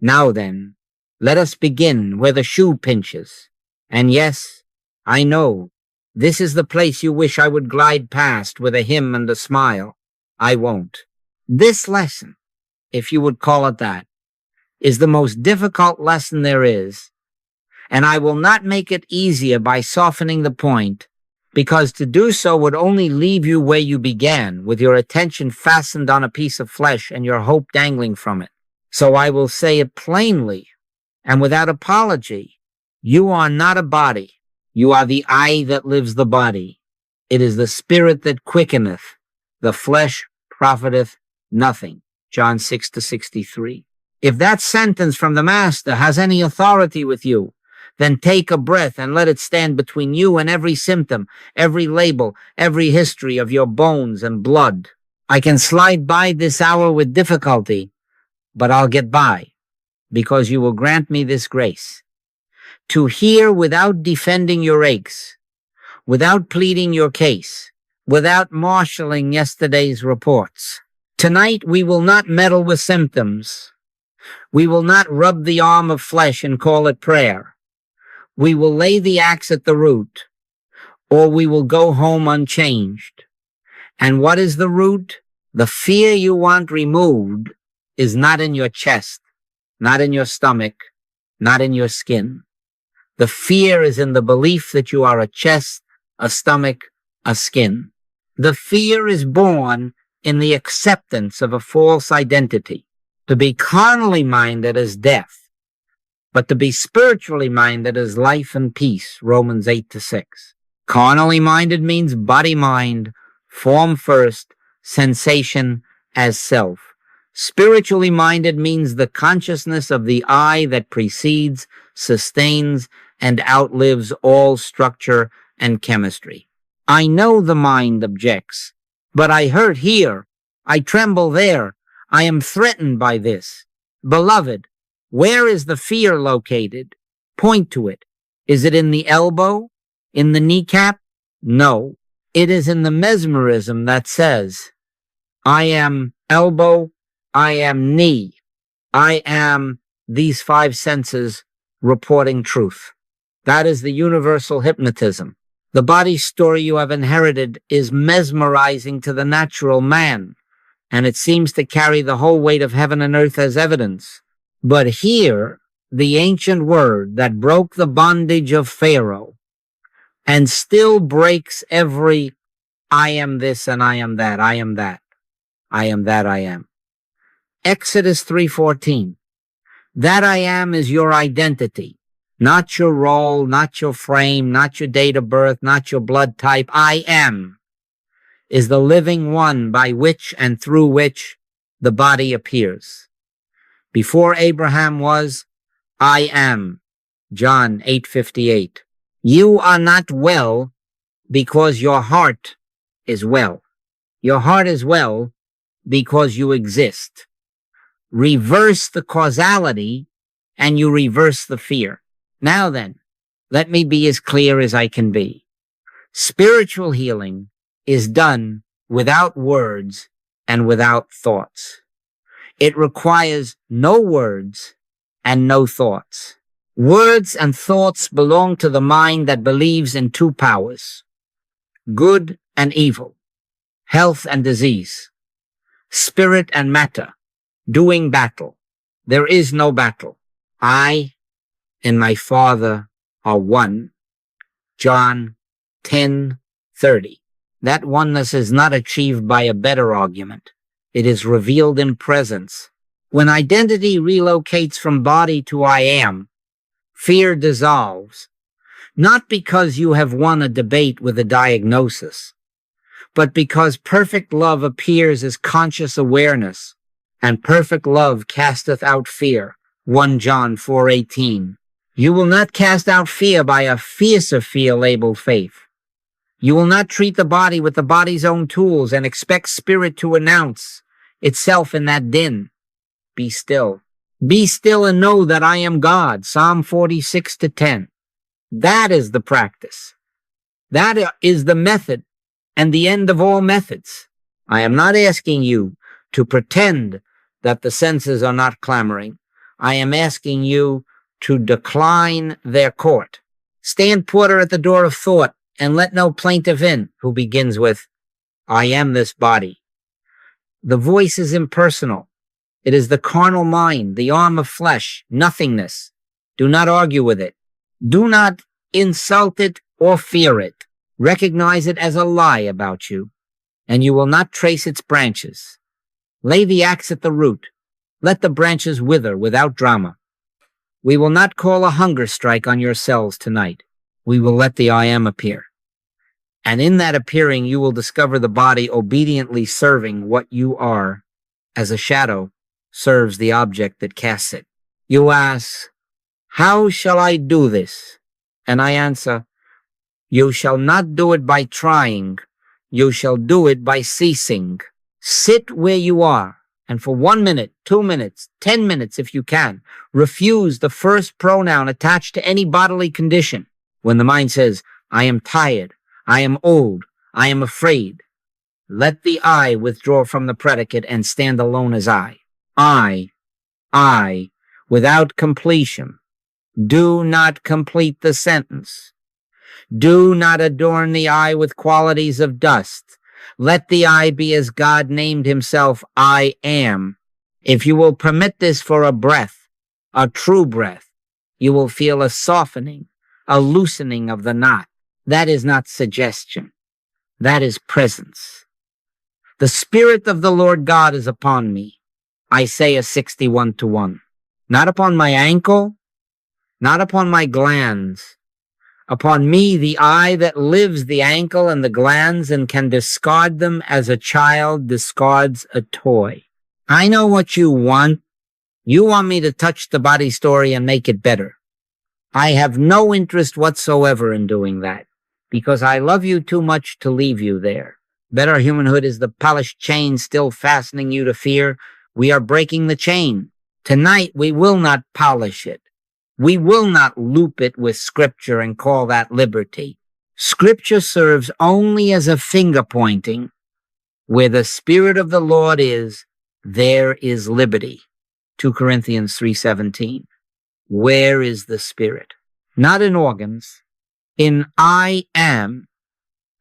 Now then, let us begin where the shoe pinches. And yes, I know, this is the place you wish I would glide past with a hymn and a smile. I won't. This lesson, if you would call it that, is the most difficult lesson there is, and I will not make it easier by softening the point, because to do so would only leave you where you began, with your attention fastened on a piece of flesh and your hope dangling from it. So I will say it plainly and without apology. You are not a body. You are the I that lives the body. It is the spirit that quickeneth. The flesh profiteth nothing. John 6:63. If that sentence from the Master has any authority with you, then take a breath and let it stand between you and every symptom, every label, every history of your bones and blood. I can slide by this hour with difficulty, but I'll get by, because you will grant me this grace. To hear without defending your aches, without pleading your case, without marshaling yesterday's reports. Tonight we will not meddle with symptoms. We will not rub the arm of flesh and call it prayer. We will lay the axe at the root, or we will go home unchanged. And what is the root? The fear you want removed is not in your chest, not in your stomach, not in your skin. The fear is in the belief that you are a chest, a stomach, a skin. The fear is born in the acceptance of a false identity. To be carnally minded is death, but to be spiritually minded is life and peace, Romans 8:6. Carnally minded means body-mind, form first, sensation as self. Spiritually minded means the consciousness of the I that precedes, sustains, and outlives all structure and chemistry. I know the mind objects, but I hurt here, I tremble there, I am threatened by this. Beloved, where is the fear located? Point to it. Is it in the elbow? In the kneecap? No. It is in the mesmerism that says, I am elbow, I am knee, I am these five senses reporting truth. That is the universal hypnotism. The body story you have inherited is mesmerizing to the natural man, and it seems to carry the whole weight of heaven and earth as evidence. But here, the ancient word that broke the bondage of Pharaoh and still breaks every I am this and I am that, I am that, I am that I am. Exodus 3:14. That I am is your identity, not your role, not your frame, not your date of birth, not your blood type. I am is the living one by which and through which the body appears. Before Abraham was, I am. John 8:58. You are not well because your heart is well. Your heart is well because you exist. Reverse the causality and you reverse the fear. Now then, let me be as clear as I can be. Spiritual healing is done without words and without thoughts. It requires no words and no thoughts. Words and thoughts belong to the mind that believes in two powers, good and evil, health and disease, spirit and matter, doing battle. There is no battle. I and my Father are one. John 10:30. That oneness is not achieved by a better argument. It is revealed in presence. When identity relocates from body to I am, fear dissolves, not because you have won a debate with a diagnosis, but because perfect love appears as conscious awareness, and perfect love casteth out fear. 1 John 4:18. You will not cast out fear by a fiercer fear labeled faith. You will not treat the body with the body's own tools and expect spirit to announce itself in that din. Be still. Be still and know that I am God. Psalm 46:10. That is the practice. That is the method and the end of all methods. I am not asking you to pretend that the senses are not clamoring. I am asking you to decline their court. Stand porter at the door of thought, and let no plaintiff in, who begins with, I am this body. The voice is impersonal. It is the carnal mind, the arm of flesh, nothingness. Do not argue with it. Do not insult it or fear it. Recognize it as a lie about you, and you will not trace its branches. Lay the axe at the root. Let the branches wither without drama. We will not call a hunger strike on your cells tonight. We will let the I am appear. And in that appearing, you will discover the body obediently serving what you are, as a shadow serves the object that casts it. You ask, how shall I do this? And I answer, you shall not do it by trying. You shall do it by ceasing. Sit where you are, and for 1 minute, 2 minutes, 10 minutes if you can, refuse the first pronoun attached to any bodily condition. When the mind says, I am tired, I am old, I am afraid, let the I withdraw from the predicate and stand alone as I, without completion. Do not complete the sentence. Do not adorn the I with qualities of dust. Let the I be as God named himself, I am. If you will permit this for a breath, a true breath, you will feel a softening, a loosening of the knot. That is not suggestion. That is presence. The Spirit of the Lord God is upon me. Isaiah 61:1. Not upon my ankle, not upon my glands. Upon me, the I that lives the ankle and the glands and can discard them as a child discards a toy. I know what you want. You want me to touch the body story and make it better. I have no interest whatsoever in doing that, because I love you too much to leave you there. Better humanhood is the polished chain still fastening you to fear. We are breaking the chain. Tonight we will not polish it. We will not loop it with Scripture and call that liberty. Scripture serves only as a finger pointing. Where the Spirit of the Lord is, there is liberty. 2 Corinthians 3:17. Where is the Spirit? Not in organs. In I am,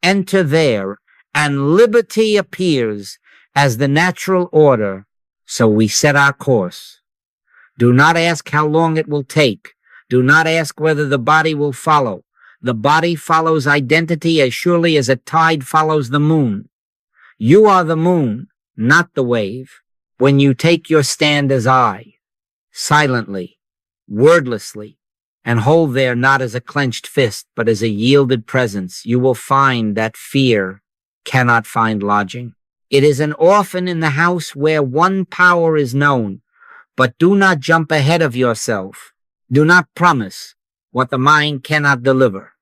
enter there, and liberty appears as the natural order, so we set our course. Do not ask how long it will take. Do not ask whether the body will follow. The body follows identity as surely as a tide follows the moon. You are the moon, not the wave. When you take your stand as I, silently, wordlessly, and hold there not as a clenched fist, but as a yielded presence, you will find that fear cannot find lodging. It is an orphan in the house where one power is known, but do not jump ahead of yourself. Do not promise what the mind cannot deliver.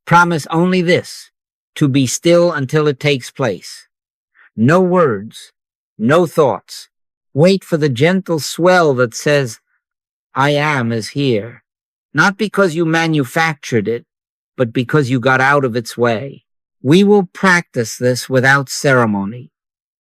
Promise only this, to be still until it takes place. No words, no thoughts. Wait for the gentle swell that says, I am is here. Not because you manufactured it, but because you got out of its way. We will practice this without ceremony.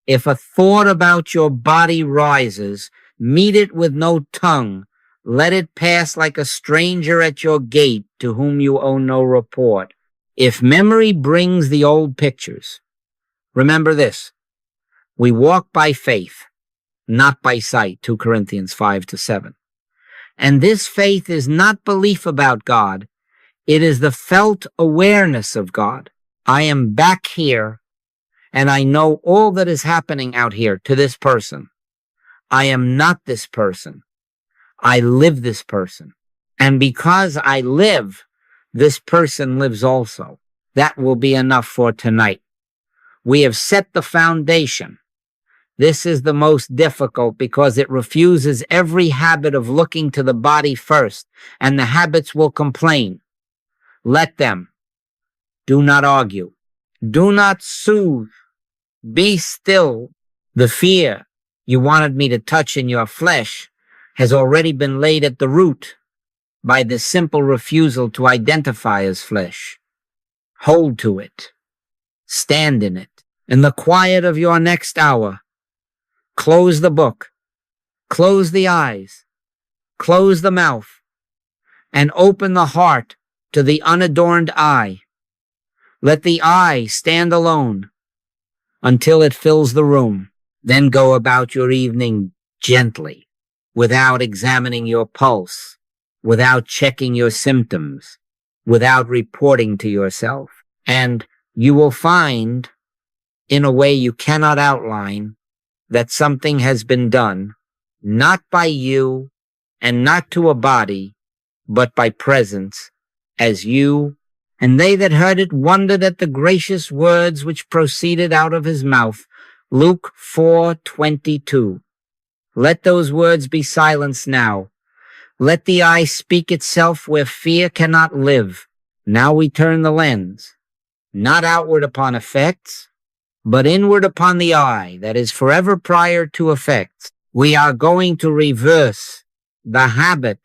If a thought about your body rises, meet it with no tongue. Let it pass like a stranger at your gate to whom you owe no report. If memory brings the old pictures, remember this. We walk by faith, not by sight, 2 Corinthians 5-7. And this faith is not belief about God. It is the felt awareness of God. I am back here, and I know all that is happening out here to this person. I am not this person. I live this person. And because I live, this person lives also. That will be enough for tonight. We have set the foundation. This is the most difficult because it refuses every habit of looking to the body first, and the habits will complain. Let them. Do not argue. Do not soothe. Be still. The fear you wanted me to touch in your flesh has already been laid at the root by the simple refusal to identify as flesh. Hold to it. Stand in it. In the quiet of your next hour, close the book. Close the eyes. close the mouth and open the heart to the unadorned eye. Let the eye stand alone until it fills the room. Then go about your evening gently, without examining your pulse, without checking your symptoms, without reporting to yourself. And you will find, in a way you cannot outline, that something has been done, not by you and not to a body, but by presence, as you and they that heard it wondered at the gracious words which proceeded out of his mouth. Luke 4:22. Let those words be silenced now. Let the eye speak itself where fear cannot live. Now we turn the lens, not outward upon effects, but inward upon the eye that is forever prior to effects. We are going to reverse the habit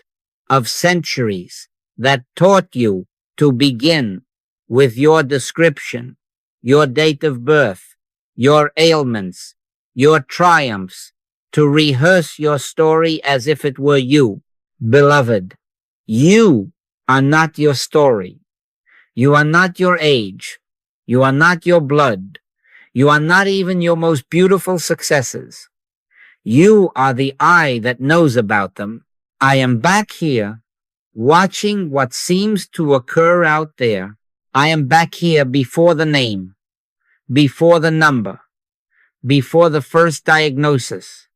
of centuries that taught you to begin with your description, your date of birth, your ailments, your triumphs, to rehearse your story as if it were you. Beloved, you are not your story. You are not your age. You are not your blood. You are not even your most beautiful successes. You are the I that knows about them. I am back here watching what seems to occur out there. I am back here before the name, before the number, before the first diagnosis,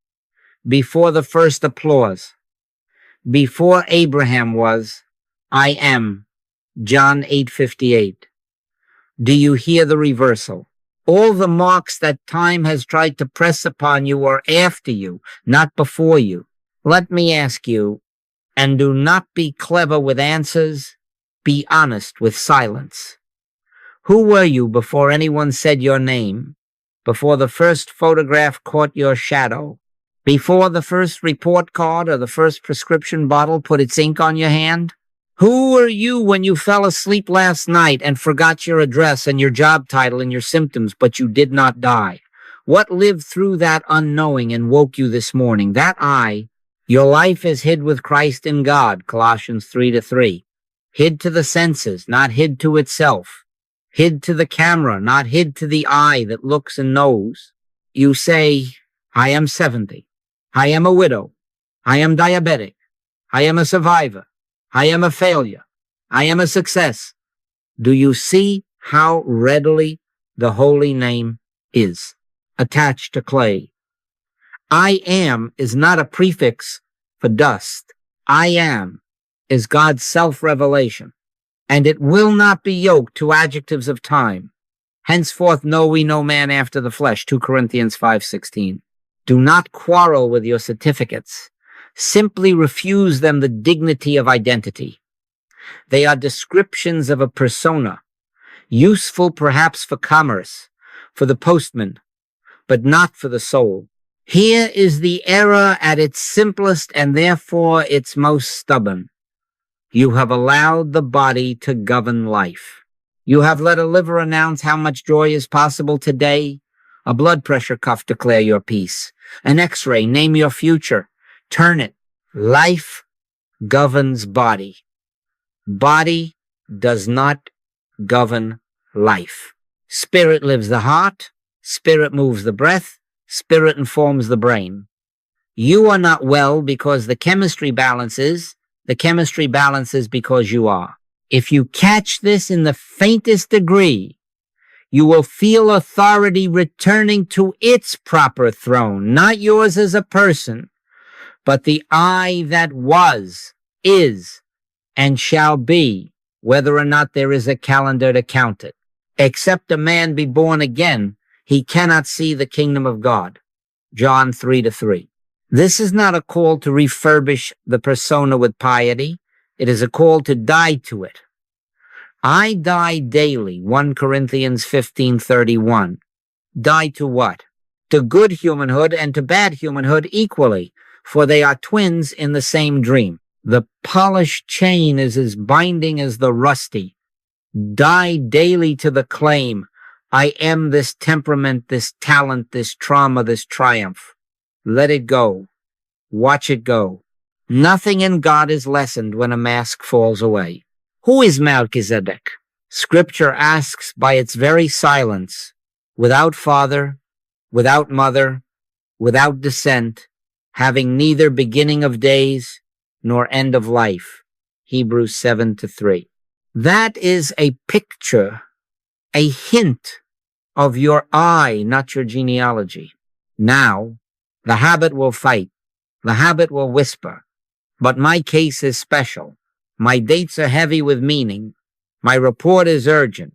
before the first applause, before Abraham was. I am. John 8:58. Do you hear the reversal? All the marks that time has tried to press upon you are after you, not before you. Let me ask you, and do not be clever with answers, be honest with silence. Who were you before anyone said your name? Before the first photograph caught your shadow? Before the first report card or the first prescription bottle put its ink on your hand? Who were you when you fell asleep last night and forgot your address and your job title and your symptoms, but you did not die? What lived through that unknowing and woke you this morning? That I. Your life is hid with Christ in God, Colossians 3:3. Hid to the senses, not hid to itself. Hid to the camera, not hid to the eye that looks and knows. You say, I am 70. I am a widow. I am diabetic. I am a survivor. I am a failure. I am a success. Do you see how readily the holy name is attached to clay? I am is not a prefix for dust. I am is God's self-revelation, and it will not be yoked to adjectives of time. Henceforth know we no man after the flesh, 2 Corinthians 5:16. Do not quarrel with your certificates. Simply refuse them the dignity of identity. They are descriptions of a persona, useful perhaps for commerce, for the postman, but not for the soul. Here is the error at its simplest and therefore its most stubborn. You have allowed the body to govern life. You have let a liver announce how much joy is possible today, a blood pressure cuff declare your peace, an x-ray name your future. Turn it. Life governs body. Body does not govern life. Spirit lives the heart. Spirit moves the breath. Spirit informs the brain. You are not well because the chemistry balances. The chemistry balances because you are. If you catch this in the faintest degree, you will feel authority returning to its proper throne, not yours as a person, but the I that was, is, and shall be, whether or not there is a calendar to count it. Except a man be born again, he cannot see the kingdom of God. John 3:3. This is not a call to refurbish the persona with piety. It is a call to die to it. I die daily, 1 Corinthians 15:31. Die to what? To good humanhood and to bad humanhood equally, for they are twins in the same dream. The polished chain is as binding as the rusty. Die daily to the claim, I am this temperament, this talent, this trauma, this triumph. Let it go. Watch it go. Nothing in God is lessened when a mask falls away. Who is Melchizedek? Scripture asks by its very silence, without father, without mother, without descent, having neither beginning of days nor end of life. Hebrews 7-3. That is a picture, a hint of your I, not your genealogy. Now, the habit will fight. The habit will whisper. But my case is special. My dates are heavy with meaning. My report is urgent.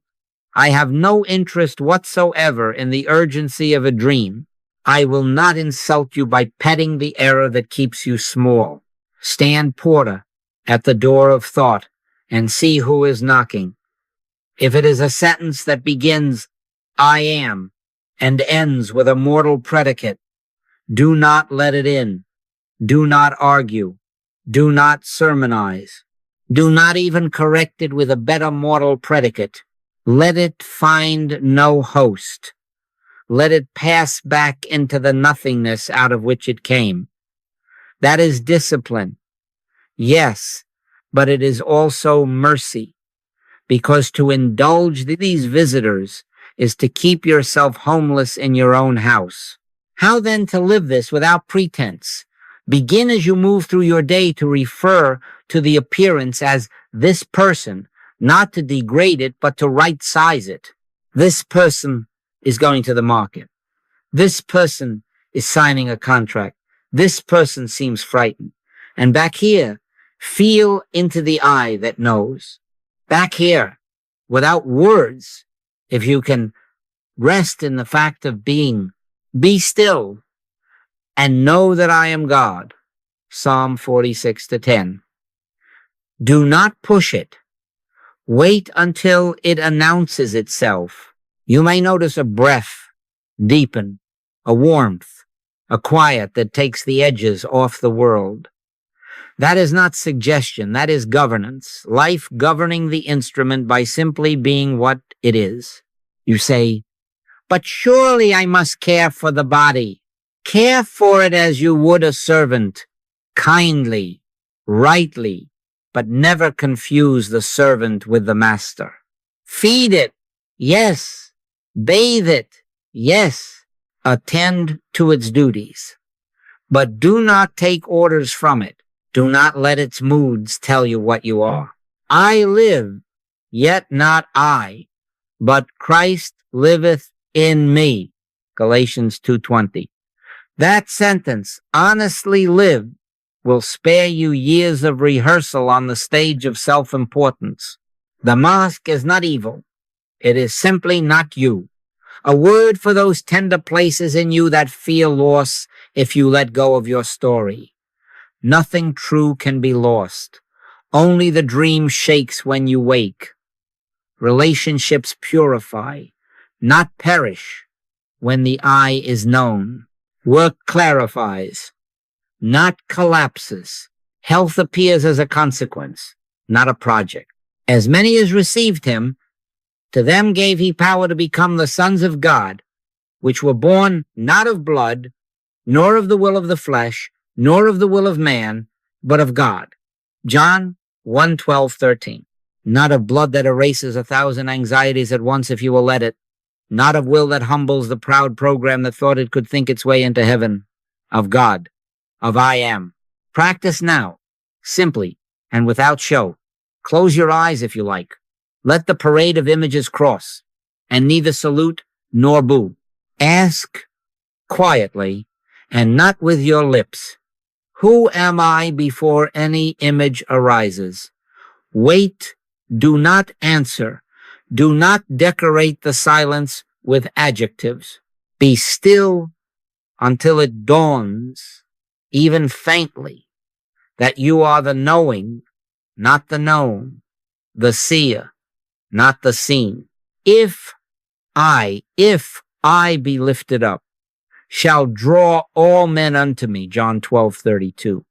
I have no interest whatsoever in the urgency of a dream. I will not insult you by petting the error that keeps you small. Stand porter at the door of thought and see who is knocking. If it is a sentence that begins, I am, and ends with a mortal predicate, do not let it in. Do not argue. Do not sermonize. Do not even correct it with a better mortal predicate. Let it find no host. Let it pass back into the nothingness out of which it came. That is discipline. Yes, but it is also mercy, because to indulge these visitors is to keep yourself homeless in your own house. How then to live this without pretense? Begin as you move through your day to refer to the appearance as this person, not to degrade it, but to right-size it. This person is going to the market. This person is signing a contract. This person seems frightened. And back here, feel into the eye that knows. Back here, without words, if you can rest in the fact of being, be still and know that I am God. Psalm 46-10. Do not push it. Wait until it announces itself. You may notice a breath deepen, a warmth, a quiet that takes the edges off the world. That is not suggestion, that is governance. Life governing the instrument by simply being what it is. You say, but surely I must care for the body. Care for it as you would a servant, kindly, rightly, but never confuse the servant with the master. Feed it, yes. Bathe it, yes. Attend to its duties. But do not take orders from it. Do not let its moods tell you what you are. I live, yet not I, but Christ liveth in me. Galatians 2:20. That sentence, honestly live, will spare you years of rehearsal on the stage of self-importance. The mask is not evil. It is simply not you. A word for those tender places in you that feel loss if you let go of your story. Nothing true can be lost. Only the dream shakes when you wake. Relationships purify, not perish, when the I is known. Work clarifies, not collapses. Health appears as a consequence, not a project. As many as received him, to them gave he power to become the sons of God, which were born not of blood, nor of the will of the flesh, nor of the will of man, but of God. John 1:12-13. Not of blood that erases 1,000 anxieties at once if you will let it. Not of will that humbles the proud program that thought it could think its way into heaven. Of God. Of I am. Practice now. Simply and without show. Close your eyes if you like. Let the parade of images cross, and neither salute nor boo. Ask quietly, and not with your lips, who am I before any image arises? Wait, do not answer. Do not decorate the silence with adjectives. Be still until it dawns, even faintly, that you are the knowing, not the known, the seer, not the seen. If I be lifted up, shall draw all men unto me, John 12:32.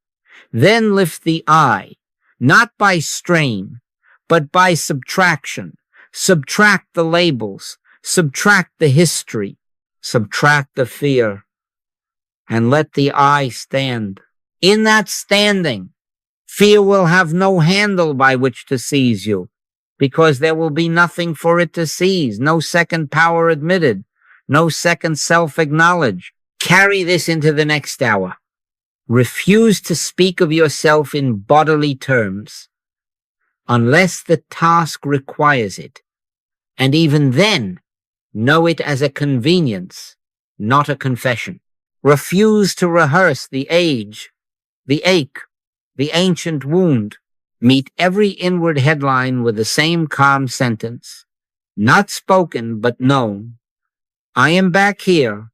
Then lift the eye, not by strain, but by subtraction. Subtract the labels, subtract the history, subtract the fear, and let the eye stand. In that standing, Fear will have no handle by which to seize you, because there will be nothing for it to seize, no second power admitted, no second self acknowledged. Carry this into the next hour. Refuse to speak of yourself in bodily terms, unless the task requires it. And even then, know it as a convenience, not a confession. Refuse to rehearse the age, the ache, the ancient wound. Meet every inward headline with the same calm sentence, not spoken but known. I am back here,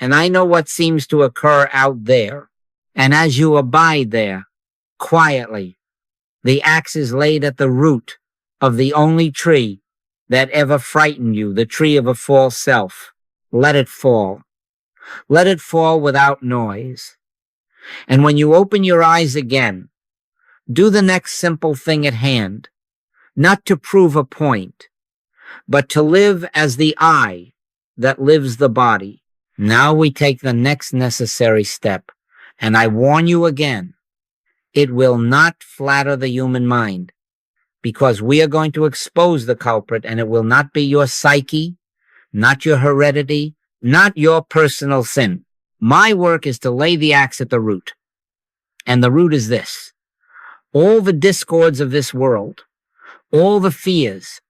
and I know what seems to occur out there. And as you abide there, quietly, the axe is laid at the root of the only tree that ever frightened you, the tree of a false self. Let it fall. Let it fall without noise. And when you open your eyes again, do the next simple thing at hand, not to prove a point, but to live as the I that lives the body. Now we take the next necessary step, and I warn you again, it will not flatter the human mind, because we are going to expose the culprit, and it will not be your psyche, not your heredity, not your personal sin. My work is to lay the axe at the root, and the root is this. All the discords of this world, all the fears,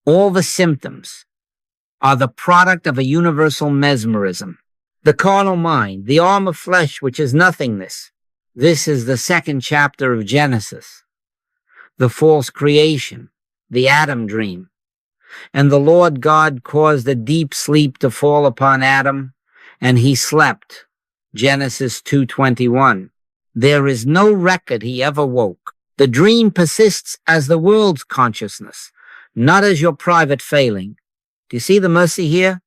all the symptoms are the product of a universal mesmerism. The carnal mind, the arm of flesh, which is nothingness. This is the second chapter of Genesis, the false creation, the Adam dream. And the Lord God caused a deep sleep to fall upon Adam, and he slept. Genesis 2:21. There is no record he ever woke. The dream persists as the world's consciousness, not as your private failing. Do you see the mercy here?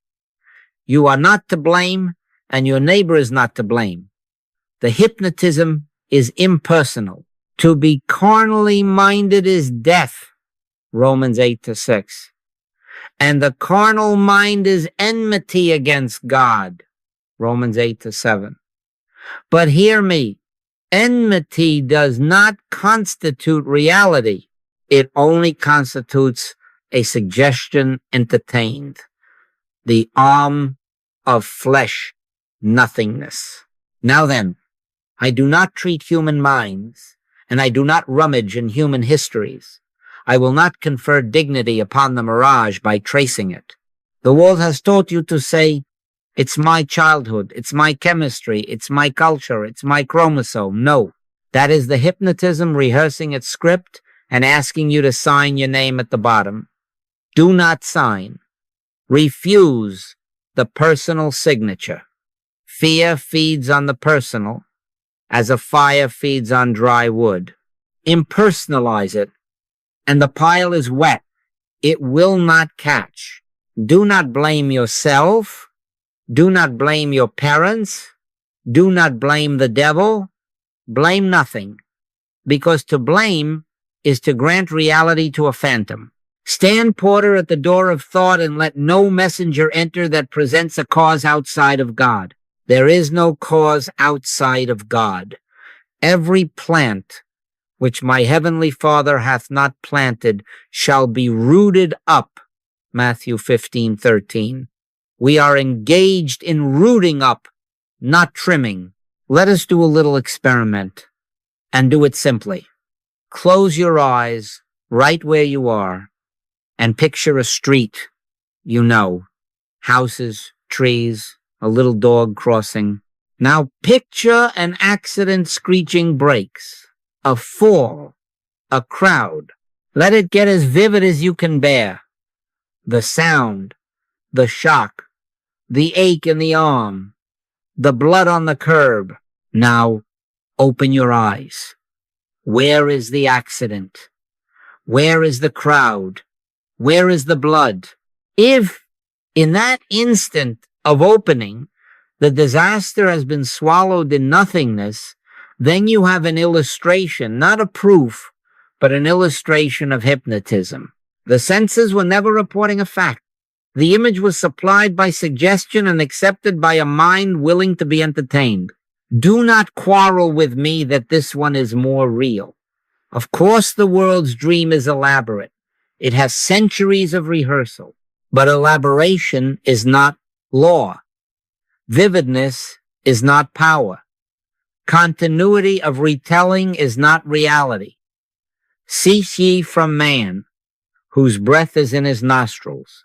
You are not to blame, and your neighbor is not to blame. The hypnotism is impersonal. To be carnally minded is death. Romans 8:6. And the carnal mind is enmity against God. Romans 8:7. But hear me. Enmity does not constitute reality. It only constitutes a suggestion entertained. The arm of flesh nothingness. Now then, I do not treat human minds, and I do not rummage in human histories. I will not confer dignity upon the mirage by tracing it. The world has taught you to say, it's my childhood, it's my chemistry, it's my culture, it's my chromosome. No, that is the hypnotism rehearsing its script and asking you to sign your name at the bottom. Do not sign. Refuse the personal signature. Fear feeds on the personal, as a fire feeds on dry wood. Impersonalize it, and the pile is wet. It will not catch. Do not blame yourself. Do not blame your parents. Do not blame the devil. Blame nothing, because to blame is to grant reality to a phantom. Stand porter at the door of thought and let no messenger enter that presents a cause outside of God. There is no cause outside of God. Every plant which my heavenly Father hath not planted shall be rooted up. Matthew 15:13. We are engaged in rooting up, not trimming. Let us do a little experiment, and do it simply. Close your eyes right where you are and picture a street, you know, houses, trees, a little dog crossing. Now picture an accident, screeching brakes, a fall, a crowd. Let it get as vivid as you can bear. The sound, the shock, the ache in the arm, the blood on the curb. Now open your eyes. Where is the accident? Where is the crowd? Where is the blood? If in that instant of opening, the disaster has been swallowed in nothingness, then you have an illustration, not a proof, but an illustration of hypnotism. The senses were never reporting a fact. The image was supplied by suggestion and accepted by a mind willing to be entertained. Do not quarrel with me that this one is more real. Of course, the world's dream is elaborate. It has centuries of rehearsal, but elaboration is not law. Vividness is not power. Continuity of retelling is not reality. Cease ye from man, whose breath is in his nostrils.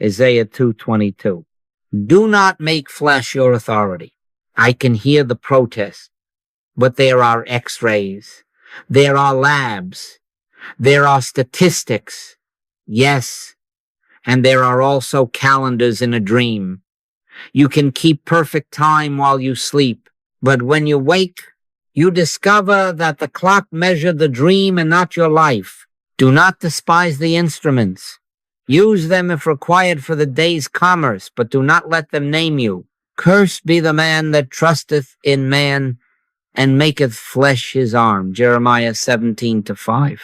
Isaiah 2:22. Do not make flesh your authority. I can hear the protest, but there are x-rays. There are labs. There are statistics. Yes, and there are also calendars in a dream. You can keep perfect time while you sleep, but when you wake, you discover that the clock measured the dream and not your life. Do not despise the instruments. Use them if required for the day's commerce, but do not let them name you. Cursed be the man that trusteth in man and maketh flesh his arm. Jeremiah 17:5.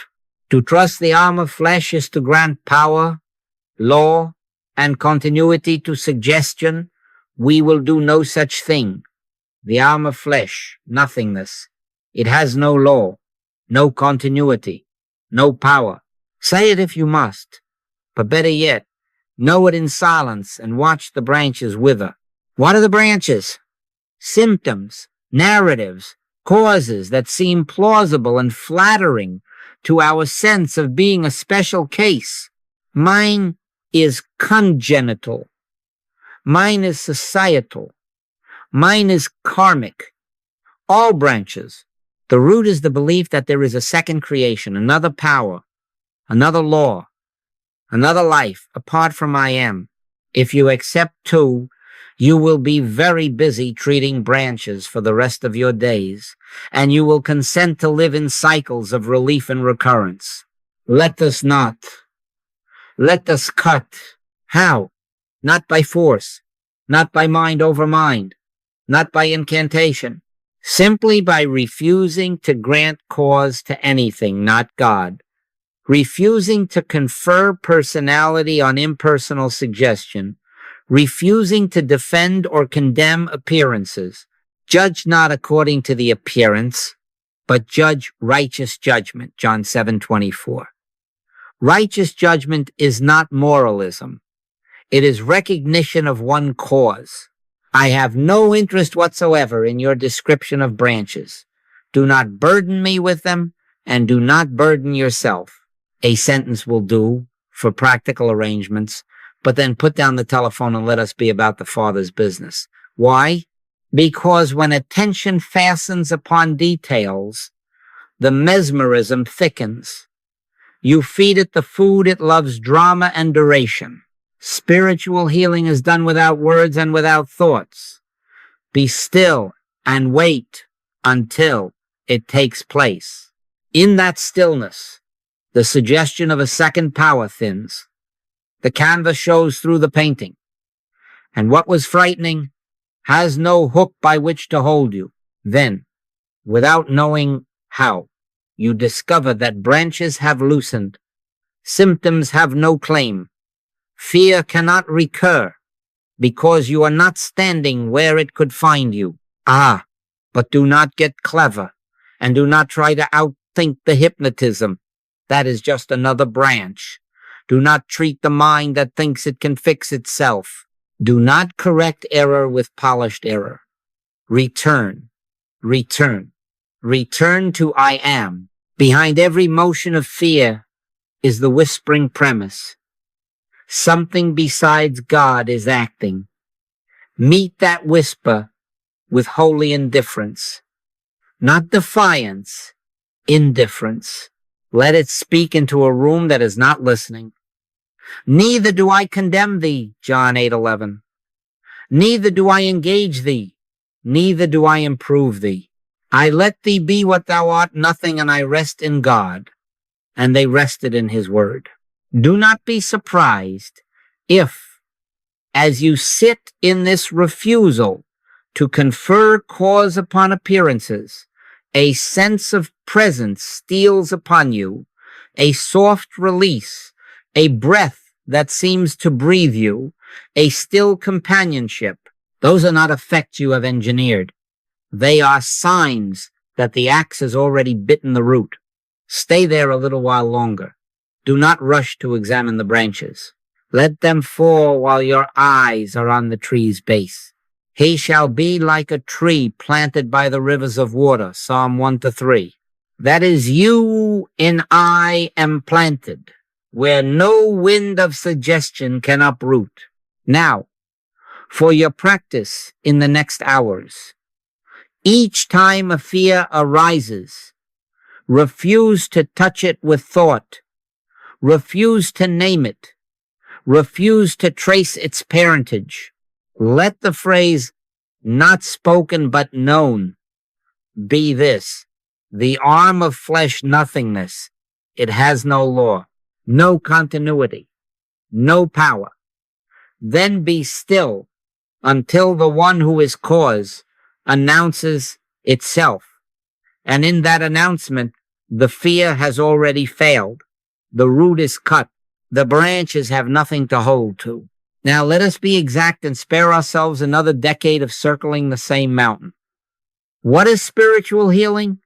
To trust the arm of flesh is to grant power, law, and continuity to suggestion. We will do no such thing. The arm of flesh, nothingness. It has no law, no continuity, no power. Say it if you must, but better yet, know it in silence and watch the branches wither. What are the branches? Symptoms, narratives, causes that seem plausible and flattering to our sense of being a special case. Mine is congenital. Mine is societal. Mine is karmic. All branches. The root is the belief that there is a second creation, another power, another law, another life apart from I am. If you accept two, you will be very busy treating branches for the rest of your days, and you will consent to live in cycles of relief and recurrence. Let us not. Let us cut. How? Not by force, not by mind over mind, not by incantation, simply by refusing to grant cause to anything, not God, refusing to confer personality on impersonal suggestion, refusing to defend or condemn appearances. Judge not according to the appearance, but judge righteous judgment, John 7:24. Righteous judgment is not moralism. It is recognition of one cause. I have no interest whatsoever in your description of branches. Do not burden me with them, and do not burden yourself. A sentence will do for practical arrangements, but then put down the telephone and let us be about the Father's business. Why? Because when attention fastens upon details, the mesmerism thickens. You feed it the food it loves, drama and duration. Spiritual healing is done without words and without thoughts. Be still and wait until it takes place. In that stillness, the suggestion of a second power thins. The canvas shows through the painting. And what was frightening has no hook by which to hold you. Then, without knowing how, you discover that branches have loosened. Symptoms have no claim. Fear cannot recur because you are not standing where it could find you. But do not get clever and do not try to outthink the hypnotism. That is just another branch. Do not treat the mind that thinks it can fix itself. Do not correct error with polished error. Return, return, return to I am. Behind every motion of fear is the whispering premise. Something besides God is acting. Meet that whisper with holy indifference. Not defiance, indifference. Let it speak into a room that is not listening. Neither do I condemn thee, John 8:11. Neither do I engage thee. Neither do I improve thee. I let thee be what thou art, nothing, and I rest in God. And they rested in his word. Do not be surprised if, as you sit in this refusal to confer cause upon appearances, a sense of presence steals upon you, a soft release, a breath that seems to breathe you, a still companionship. Those are not effects you have engineered. They are signs that the axe has already bitten the root. Stay there a little while longer. Do not rush to examine the branches. Let them fall while your eyes are on the tree's base. He shall be like a tree planted by the rivers of water, Psalm 1-3. That is, you in I am planted, where no wind of suggestion can uproot. Now, for your practice in the next hours. Each time a fear arises, refuse to touch it with thought. Refuse to name it. Refuse to trace its parentage. Let the phrase, not spoken but known, be this: the arm of flesh nothingness. It has no law, no continuity, no power. Then be still until the one who is cause announces itself. And in that announcement, the fear has already failed. The root is cut. The branches have nothing to hold to. Now let us be exact and spare ourselves another decade of circling the same mountain. What is spiritual healing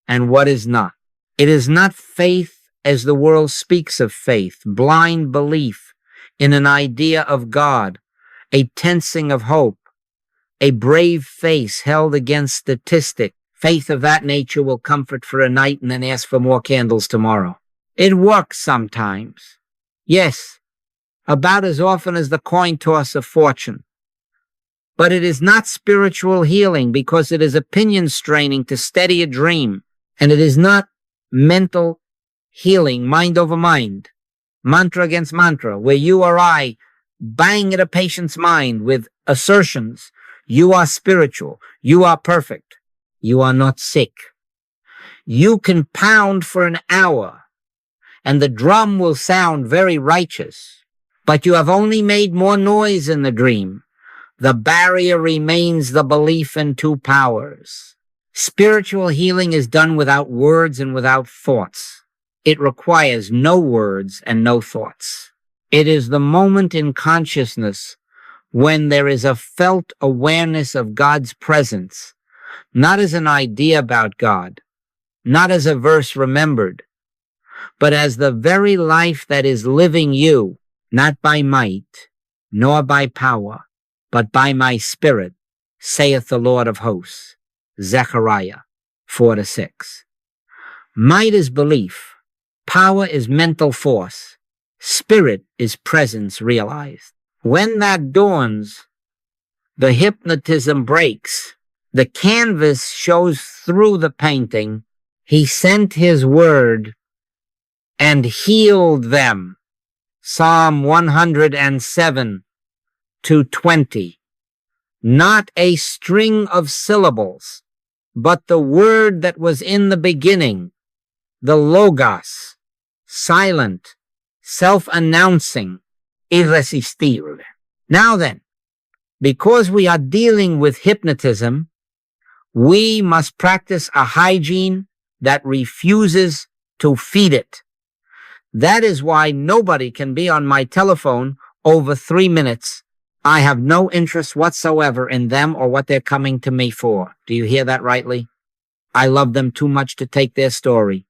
and what is not? It is not faith as the world speaks of faith, blind belief in an idea of God, a tensing of hope, a brave face held against statistic. Faith of that nature will comfort for a night and then ask for more candles tomorrow. It works sometimes. Yes, about as often as the coin toss of fortune. But it is not spiritual healing because it is opinion straining to steady a dream. And it is not mental healing, mind over mind, mantra against mantra, where you or I bang at a patient's mind with assertions. You are spiritual. You are perfect. You are not sick. You can pound for an hour and the drum will sound very righteous, but you have only made more noise in the dream. The barrier remains the belief in two powers. Spiritual healing is done without words and without thoughts. It requires no words and no thoughts. It is the moment in consciousness when there is a felt awareness of God's presence, not as an idea about God, not as a verse remembered, but as the very life that is living you, not by might, nor by power, but by my spirit, saith the Lord of hosts. Zechariah 4-6. Might is belief. Power is mental force. Spirit is presence realized. When that dawns, the hypnotism breaks. The canvas shows through the painting. He sent his word and healed them. Psalm 107-20. Not a string of syllables, but the word that was in the beginning, the Logos, silent, self-announcing, irresistible. Now then, because we are dealing with hypnotism, we must practice a hygiene that refuses to feed it. That is why nobody can be on my telephone over 3 minutes. I have no interest whatsoever in them or what they're coming to me for. Do you hear that rightly? I love them too much to take their story,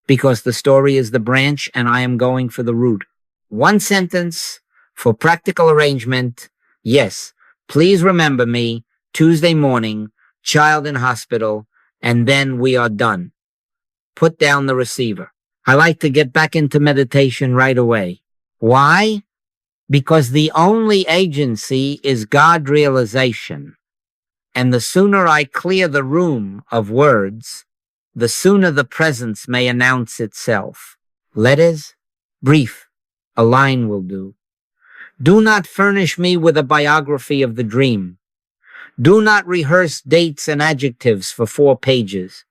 because the story is the branch and I am going for the root. One sentence for practical arrangement. Yes, please remember me Tuesday morning, child in hospital, and then we are done. Put down the receiver. I like to get back into meditation right away. Why? Because the only agency is God realization. And the sooner I clear the room of words, the sooner the presence may announce itself. Letters? Brief. A line will do. Do not furnish me with a biography of the dream. Do not rehearse dates and adjectives for 4 pages.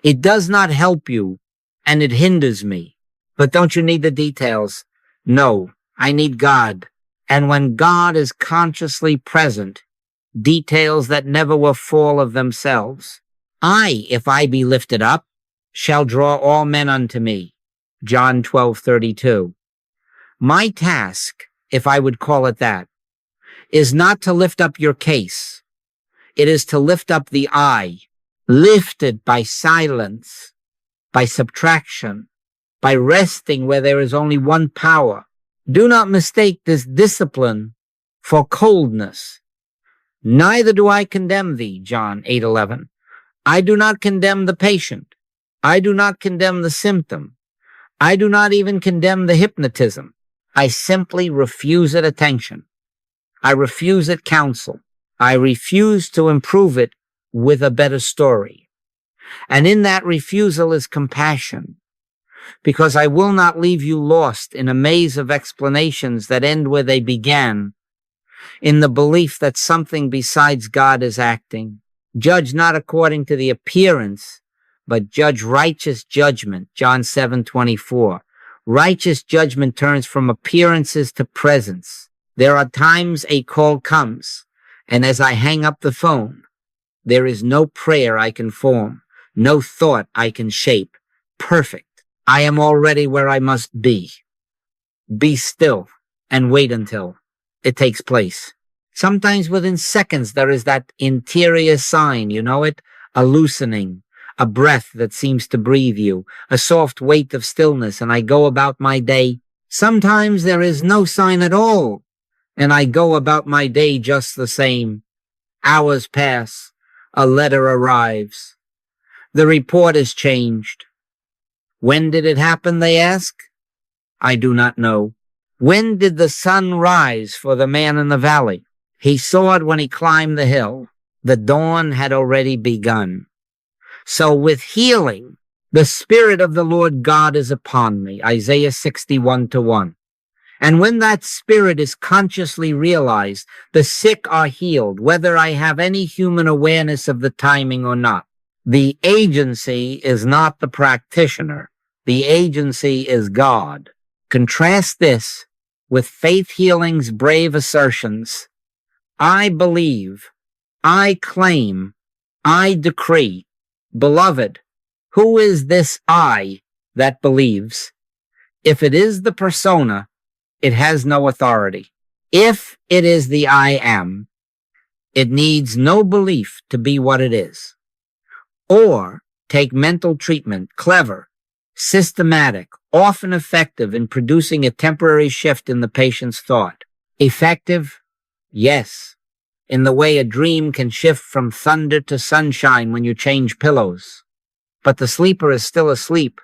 It does not help you, and it hinders me. But don't you need the details? No, I need God. And when God is consciously present, details that never will fall of themselves. I, if I be lifted up, shall draw all men unto me. John 12:32. My task, if I would call it that, is not to lift up your case. It is to lift up the I, lifted by silence, by subtraction, by resting where there is only one power. Do not mistake this discipline for coldness. Neither do I condemn thee, John 8:11. I do not condemn the patient. I do not condemn the symptom. I do not even condemn the hypnotism. I simply refuse it attention. I refuse it counsel. I refuse to improve it with a better story. And in that refusal is compassion, because I will not leave you lost in a maze of explanations that end where they began, in the belief that something besides God is acting. Judge not according to the appearance, but judge righteous judgment, John 7:24. Righteous judgment turns from appearances to presence. There are times a call comes, and as I hang up the phone, there is no prayer I can form, no thought I can shape. Perfect. I am already where I must be. Be still and wait until it takes place. Sometimes within seconds, there is that interior sign, you know it? A loosening, a breath that seems to breathe you, a soft weight of stillness, and I go about my day. Sometimes there is no sign at all, and I go about my day just the same. Hours pass, a letter arrives. The report is changed. When did it happen, they ask? I do not know. When did the sun rise for the man in the valley? He saw it when he climbed the hill. The dawn had already begun. So with healing, the Spirit of the Lord God is upon me, Isaiah 61:1. And when that Spirit is consciously realized, the sick are healed, whether I have any human awareness of the timing or not. The agency is not the practitioner. The agency is God. Contrast this with Faith Healing's brave assertions. I believe, I claim, I decree. Beloved, who is this I that believes? If it is the persona, it has no authority. If it is the I am, it needs no belief to be what it is. Or take mental treatment, clever, systematic, often effective in producing a temporary shift in the patient's thought. Effective? Yes. In the way a dream can shift from thunder to sunshine when you change pillows. But the sleeper is still asleep.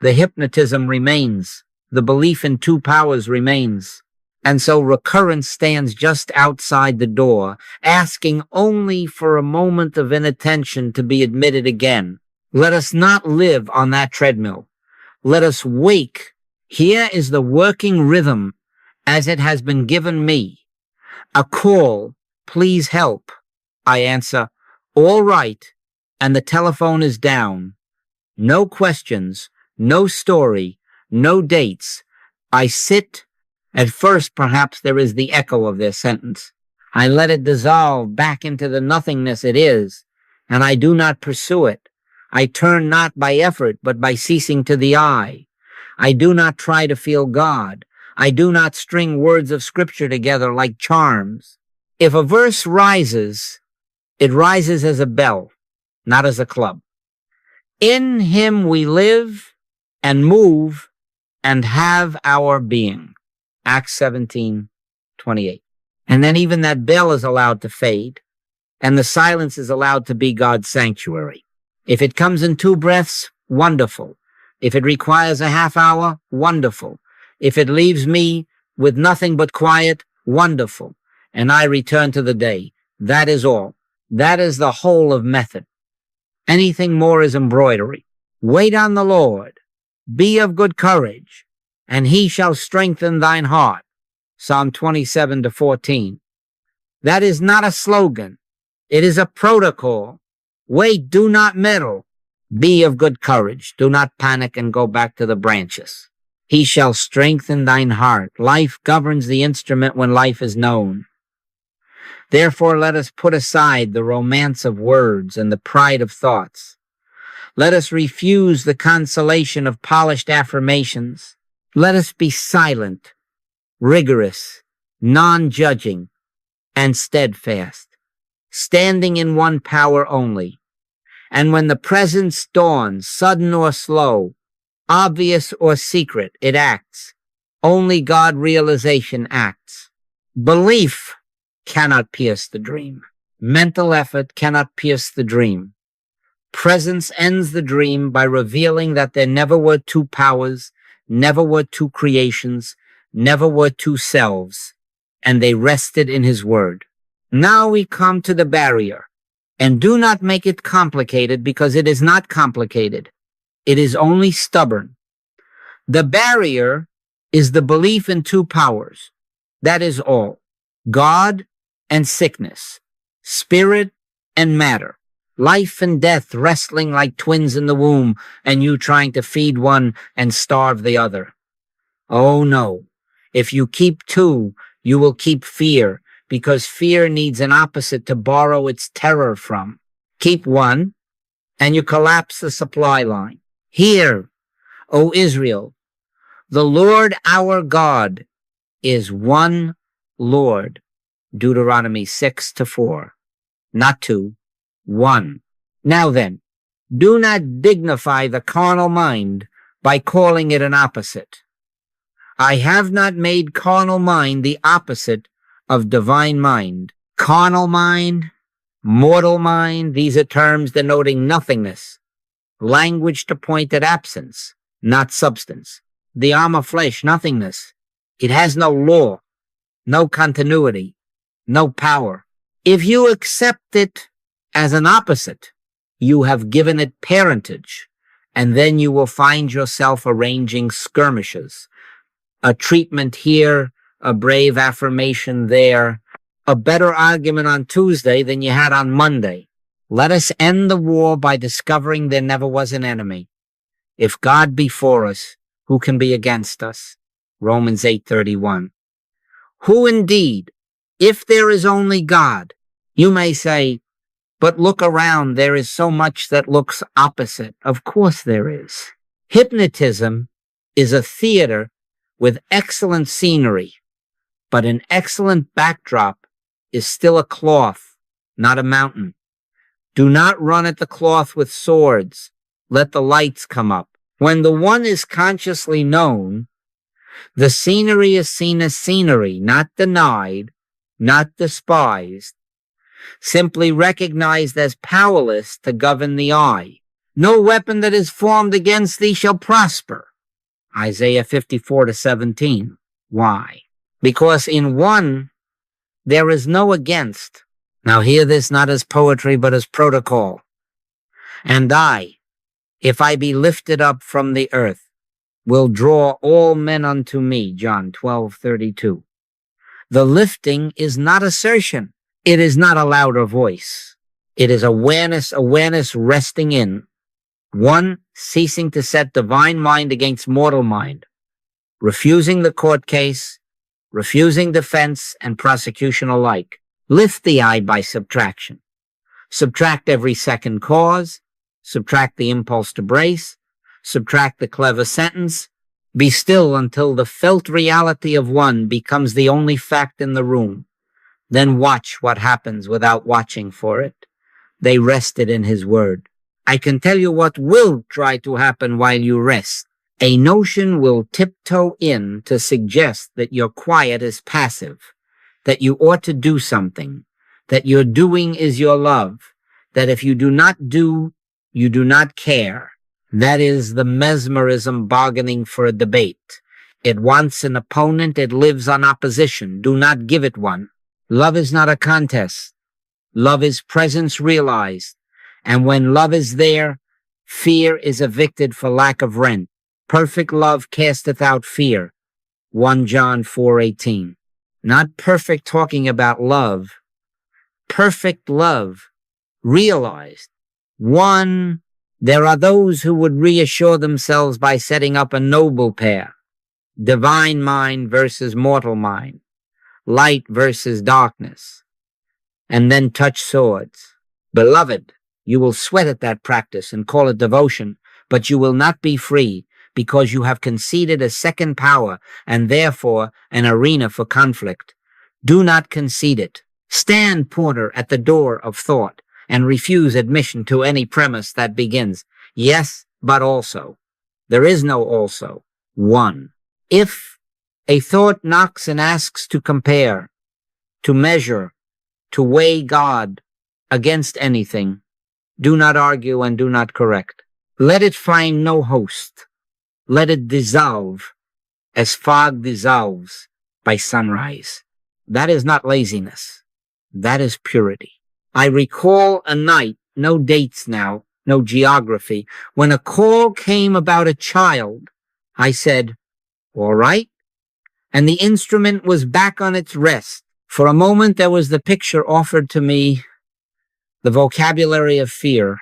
The hypnotism remains. The belief in two powers remains. And so recurrence stands just outside the door, asking only for a moment of inattention to be admitted again. Let us not live on that treadmill. Let us wake. Here is the working rhythm as it has been given me. A call, please help. I answer, all right, and the telephone is down. No questions, no story, no dates. I sit. At first, perhaps there is the echo of their sentence. I let it dissolve back into the nothingness it is, and I do not pursue it. I turn not by effort, but by ceasing to the eye. I do not try to feel God. I do not string words of scripture together like charms. If a verse rises, it rises as a bell, not as a club. In him we live and move and have our being. Acts 17:28. And then even that bell is allowed to fade, and the silence is allowed to be God's sanctuary. If it comes in 2 breaths, wonderful. If it requires a half hour, wonderful. If it leaves me with nothing but quiet, wonderful. And I return to the day. That is all. That is the whole of method. Anything more is embroidery. Wait on the Lord. Be of good courage, and he shall strengthen thine heart. Psalm 27:14. That is not a slogan. It is a protocol. Wait, do not meddle. Be of good courage. Do not panic and go back to the branches. He shall strengthen thine heart. Life governs the instrument when life is known. Therefore, let us put aside the romance of words and the pride of thoughts. Let us refuse the consolation of polished affirmations. Let us be silent, rigorous, non-judging, and steadfast, standing in one power only. And when the presence dawns, sudden or slow, obvious or secret, it acts. Only God realization acts. Belief cannot pierce the dream. Mental effort cannot pierce the dream. Presence ends the dream by revealing that there never were two powers, never were two creations, never were two selves, and they rested in his word. Now we come to the barrier, and do not make it complicated because it is not complicated. It is only stubborn. The barrier is the belief in two powers. That is all. God and sickness, spirit and matter, life and death wrestling like twins in the womb, and you trying to feed one and starve the other. Oh no. If you keep two, you will keep fear, because fear needs an opposite to borrow its terror from. Keep one, and you collapse the supply line. Hear, O Israel, the Lord our God is one Lord. Deuteronomy 6-4. Not two, one. Now then, do not dignify the carnal mind by calling it an opposite. I have not made carnal mind the opposite of divine mind. Carnal mind, mortal mind, these are terms denoting nothingness. Language to point at absence, not substance. The arm of flesh, nothingness. It has no law, no continuity, no power. If you accept it as an opposite, you have given it parentage, and then you will find yourself arranging skirmishes. A treatment here, a brave affirmation there, a better argument on Tuesday than you had on Monday. Let us end the war by discovering there never was an enemy. If God be for us, who can be against us? Romans 8:31. Who indeed? If there is only God, you may say, but look around, there is so much that looks opposite. Of course there is. Hypnotism is a theater with excellent scenery, but an excellent backdrop is still a cloth, not a mountain. Do not run at the cloth with swords. Let the lights come up. When the one is consciously known, the scenery is seen as scenery, not denied, not despised, simply recognized as powerless to govern the eye. No weapon that is formed against thee shall prosper. Isaiah 54-17. Why? Because in one, there is no against. Now hear this not as poetry, but as protocol. And I, if I be lifted up from the earth, will draw all men unto me. John 12:32. The lifting is not assertion. It is not a louder voice. It is awareness resting in. One, ceasing to set divine mind against mortal mind, refusing the court case, refusing defense and prosecution alike. Lift the eye by subtraction. Subtract every second cause, subtract the impulse to brace, subtract the clever sentence. Be still until the felt reality of one becomes the only fact in the room. Then watch what happens without watching for it. They rested in his word. I can tell you what will try to happen while you rest. A notion will tiptoe in to suggest that your quiet is passive, that you ought to do something, that your doing is your love, that if you do not do, you do not care. That is the mesmerism bargaining for a debate. It wants an opponent. It lives on opposition. Do not give it one. Love is not a contest. Love is presence realized. And when love is there, fear is evicted for lack of rent. Perfect love casteth out fear. 1 John 4:18. Not perfect talking about love. Perfect love realized. One, there are those who would reassure themselves by setting up a noble pair. Divine mind versus mortal mind. Light versus darkness. And then touch swords. Beloved, you will sweat at that practice and call it devotion, but you will not be free because you have conceded a second power and therefore an arena for conflict. Do not concede it. Stand, porter, at the door of thought. and refuse admission to any premise that begins, yes, but also. There is no also. One. If a thought knocks and asks to compare, to measure, to weigh God against anything, do not argue and do not correct. Let it find no host. Let it dissolve as fog dissolves by sunrise. That is not laziness. That is purity. I recall a night, no dates now, no geography, when a call came about a child. I said, all right. And the instrument was back on its rest. For a moment, there was the picture offered to me, the vocabulary of fear,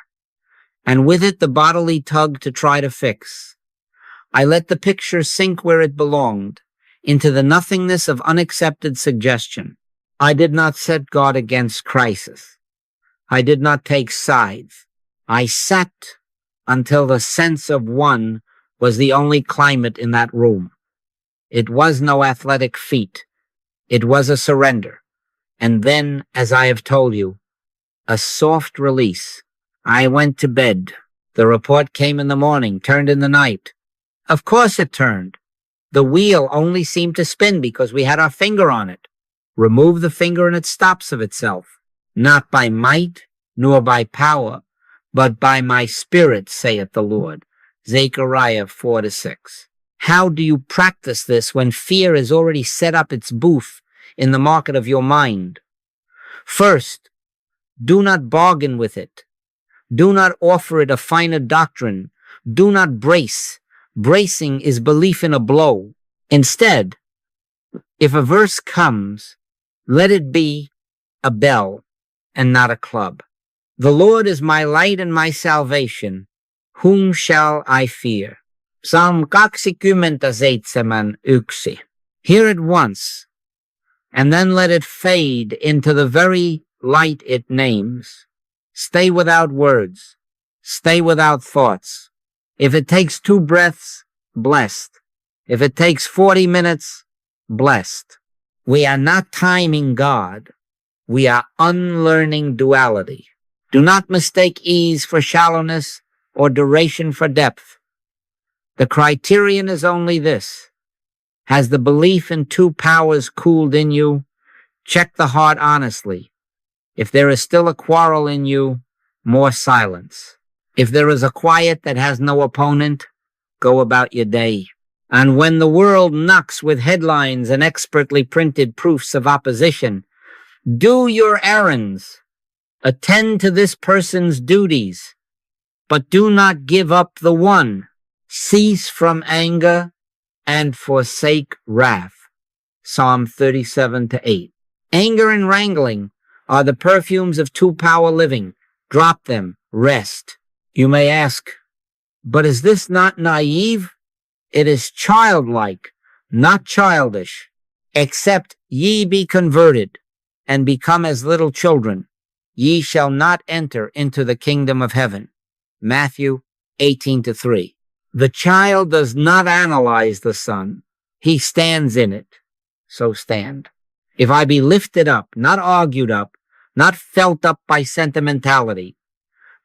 and with it the bodily tug to try to fix. I let the picture sink where it belonged, into the nothingness of unaccepted suggestion. I did not set God against crisis. I did not take sides. I sat until the sense of one was the only climate in that room. It was no athletic feat. It was a surrender. And then, as I have told you, a soft release. I went to bed. The report came in the morning, turned in the night. Of course it turned. The wheel only seemed to spin because we had our finger on it. Remove the finger and it stops of itself. Not by might, nor by power, but by my spirit, saith the Lord. Zechariah 4-6. How do you practice this when fear has already set up its booth in the market of your mind? First, do not bargain with it. Do not offer it a finer doctrine. Do not brace. Bracing is belief in a blow. Instead, if a verse comes, let it be a bell and not a club. The Lord is my light and my salvation. Whom shall I fear? Psalm 27:1. Hear it once, and then let it fade into the very light it names. Stay without words. Stay without thoughts. If it takes 2 breaths, blessed. If it takes 40 minutes, blessed. We are not timing God. We are unlearning duality. Do not mistake ease for shallowness or duration for depth. The criterion is only this. Has the belief in 2 powers cooled in you? Check the heart honestly. If there is still a quarrel in you, more silence. If there is a quiet that has no opponent, go about your day. And when the world knocks with headlines and expertly printed proofs of opposition, do your errands. Attend to this person's duties, but do not give up the one. Cease from anger and forsake wrath. Psalm 37-8. Anger and wrangling are the perfumes of 2-power living. Drop them. Rest. You may ask, but is this not naive? It is childlike, not childish. Except ye be converted and become as little children, ye shall not enter into the kingdom of heaven. Matthew 18-3. The child does not analyze the sun. He stands in it. So stand. If I be lifted up, not argued up, not felt up by sentimentality,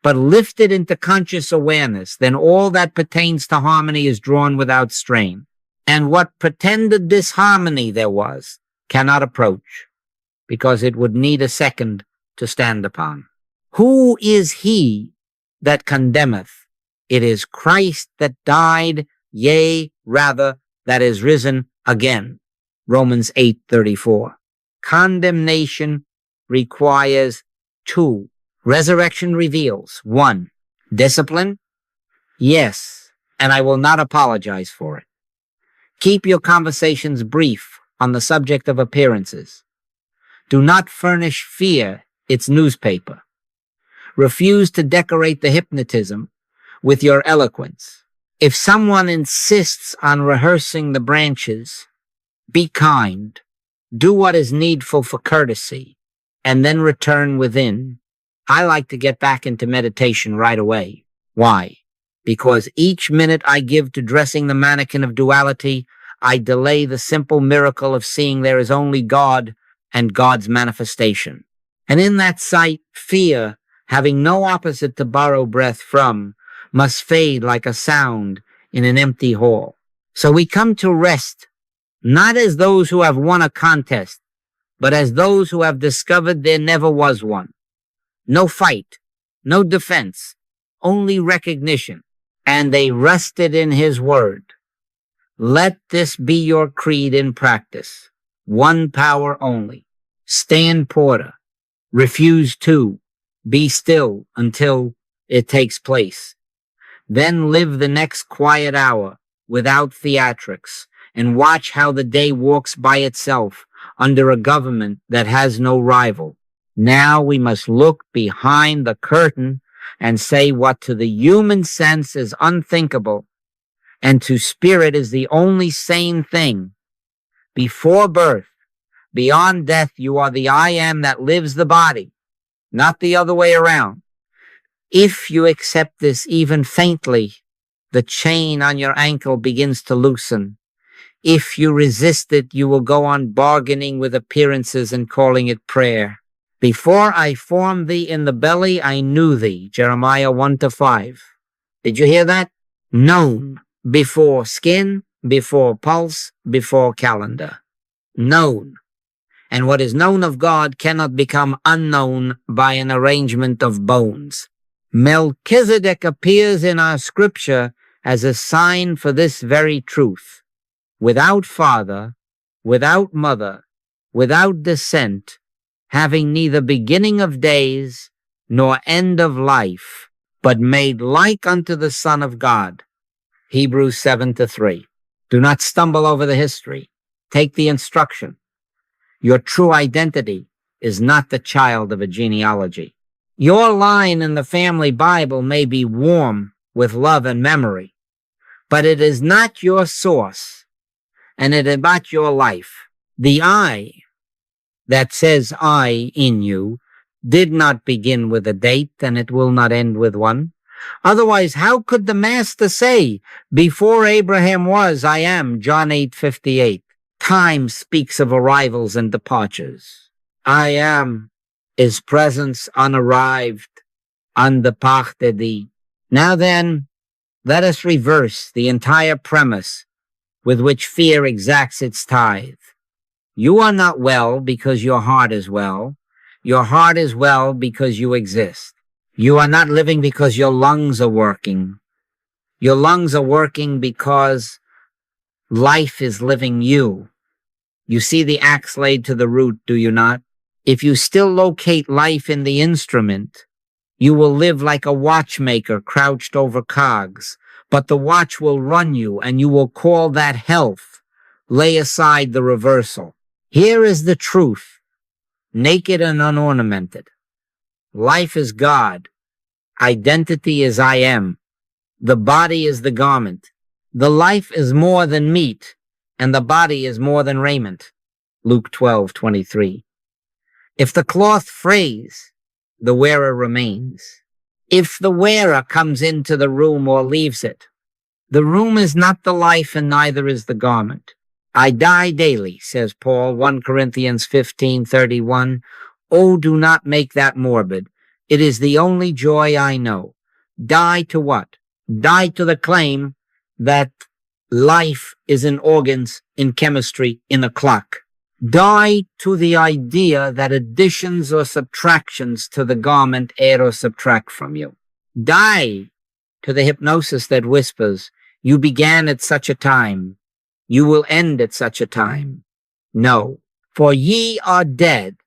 but lifted into conscious awareness, then all that pertains to harmony is drawn without strain. And what pretended disharmony there was cannot approach, because it would need a second to stand upon. Who is he that condemneth? It is Christ that died, yea, rather, that is risen again. Romans 8:34. Condemnation requires 2. Resurrection reveals 1. Discipline? Yes, and I will not apologize for it. Keep your conversations brief on the subject of appearances. Do not furnish fear its newspaper. Refuse to decorate the hypnotism with your eloquence. If someone insists on rehearsing the branches, be kind. Do what is needful for courtesy, and then return within. I like to get back into meditation right away. Why? Because each minute I give to dressing the mannequin of duality, I delay the simple miracle of seeing there is only God and God's manifestation. And in that sight, fear having no opposite to borrow breath from, must fade like a sound in an empty hall. So we come to rest, not as those who have won a contest, but as those who have discovered there never was one. No fight, no defense, only recognition. And they rested in his word. Let this be your creed in practice. One power only. Stand porter. Refuse to. Be still until it takes place. Then live the next quiet hour without theatrics and watch how the day walks by itself under a government that has no rival. Now we must look behind the curtain and say what to the human sense is unthinkable and to spirit is the only sane thing. Before birth, beyond death, you are the I am that lives the body, not the other way around. If you accept this even faintly, the chain on your ankle begins to loosen. If you resist it, you will go on bargaining with appearances and calling it prayer. Before I formed thee in the belly, I knew thee. Jeremiah 1-5. Did you hear that? Known. Before skin, before pulse, before calendar. Known. And what is known of God cannot become unknown by an arrangement of bones. Melchizedek appears in our scripture as a sign for this very truth. Without father, without mother, without descent, having neither beginning of days nor end of life, but made like unto the Son of God. Hebrews 7-3. Do not stumble over the history. Take the instruction. Your true identity is not the child of a genealogy. Your line in the family Bible may be warm with love and memory, but it is not your source, and it is not your life. The I that says I in you did not begin with a date, and it will not end with one. Otherwise, how could the Master say, before Abraham was, I am, John 8:58? Time speaks of arrivals and departures. I am is presence unarrived, undeparted. Now then, let us reverse the entire premise with which fear exacts its tithe. You are not well because your heart is well. Your heart is well because you exist. You are not living because your lungs are working. Your lungs are working because life is living you. You see the axe laid to the root, do you not? If you still locate life in the instrument, you will live like a watchmaker crouched over cogs, but the watch will run you and you will call that health. Lay aside the reversal. Here is the truth, naked and unornamented. Life is God. Identity is I am. The body is the garment. The life is more than meat, and the body is more than raiment. Luke 12:23. If the cloth frays, the wearer remains. If the wearer comes into the room or leaves it, the room is not the life and neither is the garment. I die daily, says Paul, 1 Corinthians 15:31. Oh, do not make that morbid. It is the only joy I know. Die to what? Die to the claim that life is in organs, in chemistry, in a clock. Die to the idea that additions or subtractions to the garment add or subtract from you. Die to the hypnosis that whispers, you began at such a time. You will end at such a time. No, for ye are dead,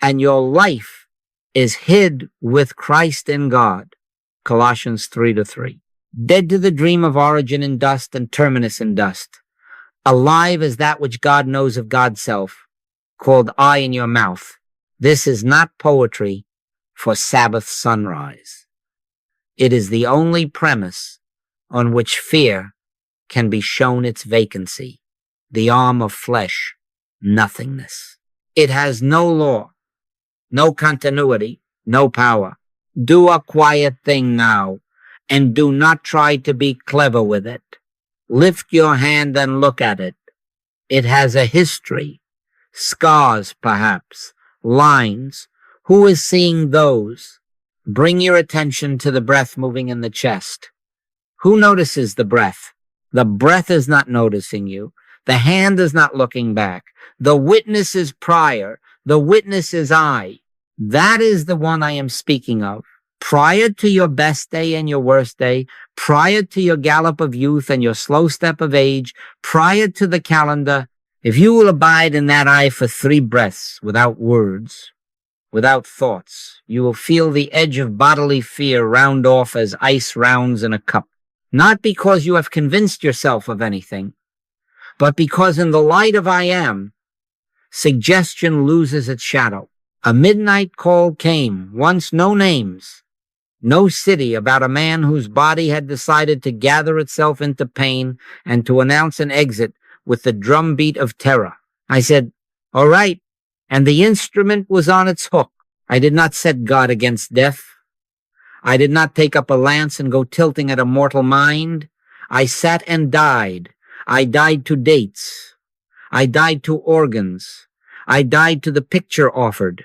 and your life is hid with Christ in God. Colossians 3:3. Dead to the dream of origin in dust and terminus in dust. Alive as that which God knows of God's self, called I in your mouth. This is not poetry for Sabbath sunrise. It is the only premise on which fear can be shown its vacancy, the arm of flesh, nothingness. It has no law, no continuity, no power. Do a quiet thing now, and do not try to be clever with it. Lift your hand and look at it. It has a history, scars perhaps, lines. Who is seeing those? Bring your attention to the breath moving in the chest. Who notices the breath? The breath is not noticing you. The hand is not looking back. The witness is prior. The witness is I. That is the one I am speaking of. Prior to your best day and your worst day, prior to your gallop of youth and your slow step of age, prior to the calendar, if you will abide in that I for 3 breaths without words, without thoughts, you will feel the edge of bodily fear round off as ice rounds in a cup. Not because you have convinced yourself of anything, but because in the light of I am, suggestion loses its shadow. A midnight call came, once no names, no city, about a man whose body had decided to gather itself into pain and to announce an exit with the drumbeat of terror. I said, all right, and the instrument was on its hook. I did not set God against death. I did not take up a lance and go tilting at a mortal mind. I sat and died. I died to dates. I died to organs. I died to the picture offered.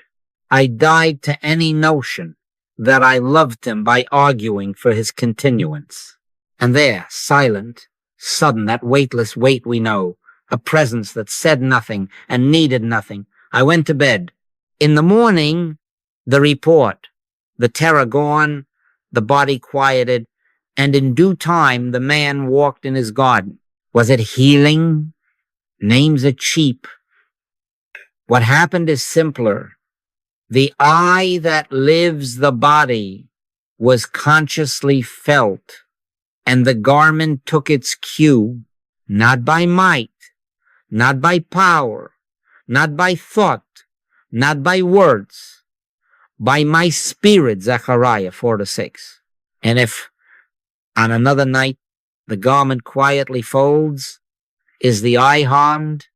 I died to any notion that I loved him by arguing for his continuance. And there, silent, sudden, that weightless weight we know, a presence that said nothing and needed nothing, I went to bed. In the morning, the report, the terror gone, the body quieted, and in due time the man walked in his garden. Was it healing? Names are cheap. What happened is simpler. The I that lives the body was consciously felt, and the garment took its cue, not by might, not by power, not by thought, not by words, by my spirit, Zechariah 4-6. And if on another night the garment quietly folds, is the I harmed?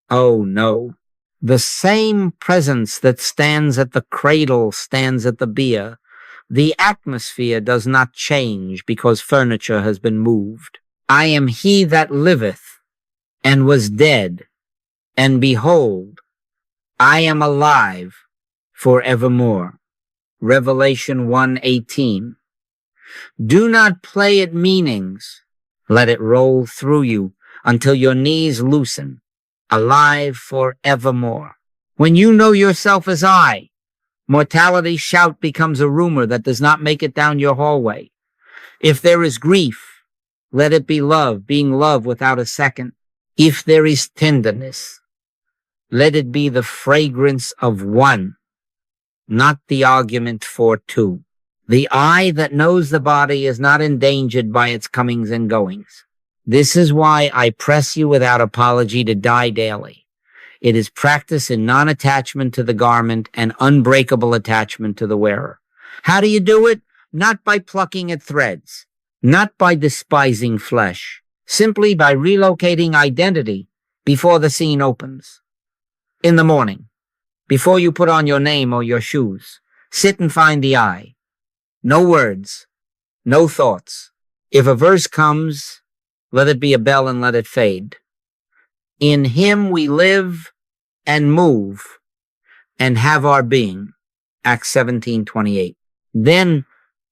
Oh no. The same presence that stands at the cradle stands at the bier. The atmosphere does not change because furniture has been moved. I am he that liveth and was dead, and behold, I am alive forevermore. Revelation 1:18. Do not play at meanings. Let it roll through you until your knees loosen. Alive forevermore. When you know yourself as I, mortality's shout becomes a rumor that does not make it down your hallway. If there is grief, let it be love, being love without a second. If there is tenderness, let it be the fragrance of one, not the argument for two. The I that knows the body is not endangered by its comings and goings. This is why I press you without apology to die daily. It is practice in non-attachment to the garment and unbreakable attachment to the wearer. How do you do it? Not by plucking at threads, not by despising flesh, simply by relocating identity before the scene opens. In the morning, before you put on your name or your shoes, sit and find the I. No words, no thoughts. If a verse comes, let it be a bell and let it fade. In him we live and move and have our being. Acts 17:28. Then,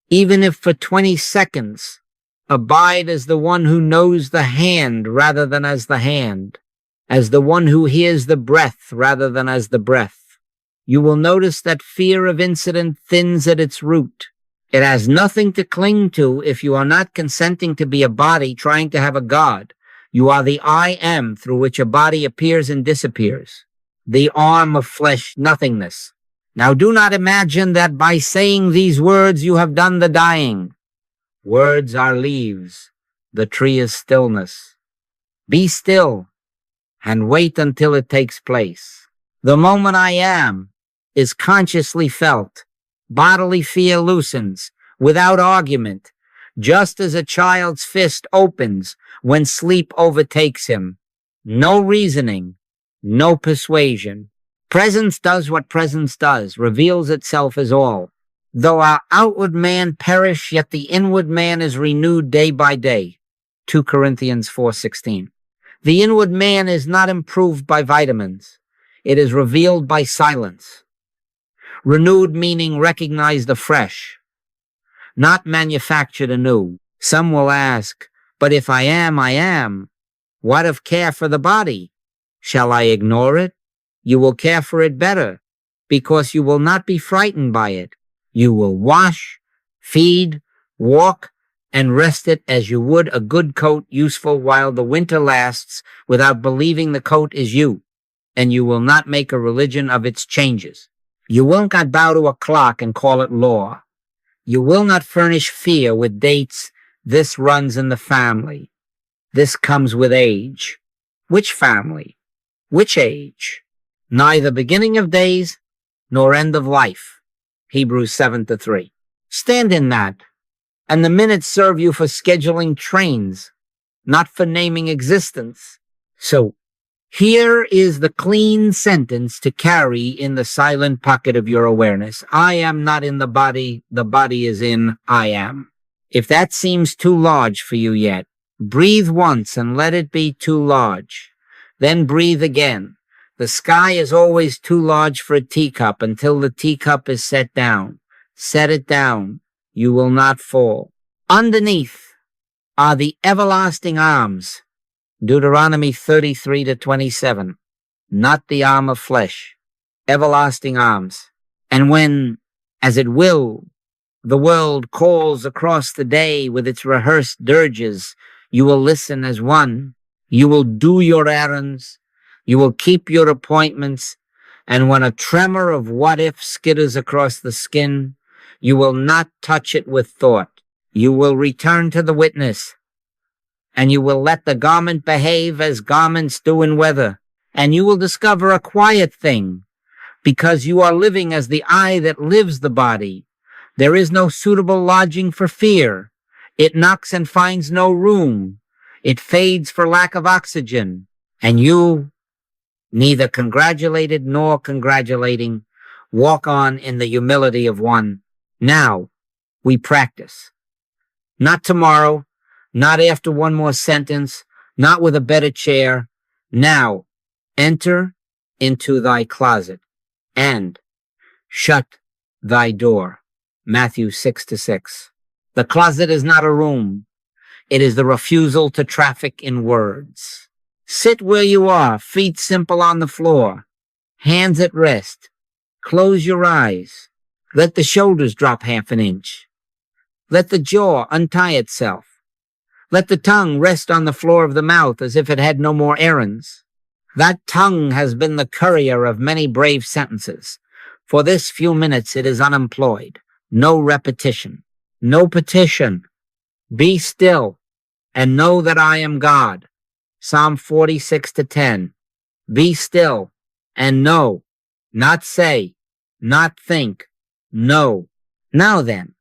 even if for 20 seconds, abide as the one who knows the hand rather than as the hand, as the one who hears the breath rather than as the breath. You will notice that fear of incident thins at its root. It has nothing to cling to if you are not consenting to be a body trying to have a God. You are the I am through which a body appears and disappears. The arm of flesh nothingness. Now do not imagine that by saying these words you have done the dying. Words are leaves. The tree is stillness. Be still and wait until it takes place. The moment I am is consciously felt. Bodily fear loosens without argument, just as a child's fist opens when sleep overtakes him. No reasoning, no persuasion. Presence does what presence does, reveals itself as all. Though our outward man perish, yet the inward man is renewed day by day. 2 Corinthians 4:16. The inward man is not improved by vitamins. It is revealed by silence. Renewed meaning recognized afresh. not manufactured anew. Some will ask, but if I am, I am. What of care for the body? Shall I ignore it? You will care for it better, because you will not be frightened by it. You will wash, feed, walk, and rest it as you would a good coat useful while the winter lasts without believing the coat is you, and you will not make a religion of its changes. You will not bow to a clock and call it law. You will not furnish fear with dates. This runs in the family. This comes with age. Which family? Which age? Neither beginning of days nor end of life. Hebrews 7:3. Stand in that, and the minutes serve you for scheduling trains, not for naming existence. So, here is the clean sentence to carry in the silent pocket of your awareness. I am not in the body is in I am. If that seems too large for you yet, breathe once and let it be too large. Then breathe again. The sky is always too large for a teacup until the teacup is set down. Set it down. You will not fall. Underneath are the everlasting arms. Deuteronomy 33-27. Not the arm of flesh. Everlasting arms. And when, as it will, the world calls across the day with its rehearsed dirges, you will listen as one. You will do your errands. You will keep your appointments. And when a tremor of what if skitters across the skin, you will not touch it with thought. You will return to the witness. And you will let the garment behave as garments do in weather. And you will discover a quiet thing, because you are living as the eye that lives the body. There is no suitable lodging for fear. It knocks and finds no room. It fades for lack of oxygen. And you, neither congratulated nor congratulating, walk on in the humility of one. Now, we practice. Not tomorrow, not after one more sentence, not with a better chair. Now, enter into thy closet and shut thy door. Matthew 6:6. The closet is not a room. It is the refusal to traffic in words. Sit where you are, feet simple on the floor, hands at rest. Close your eyes. Let the shoulders drop half an inch. Let the jaw untie itself. Let the tongue rest on the floor of the mouth as if it had no more errands. That tongue has been the courier of many brave sentences. For this few minutes it is unemployed. No repetition. No petition. Be still and know that I am God. Psalm 46:10. Be still and know, not say, not think, know. Now then,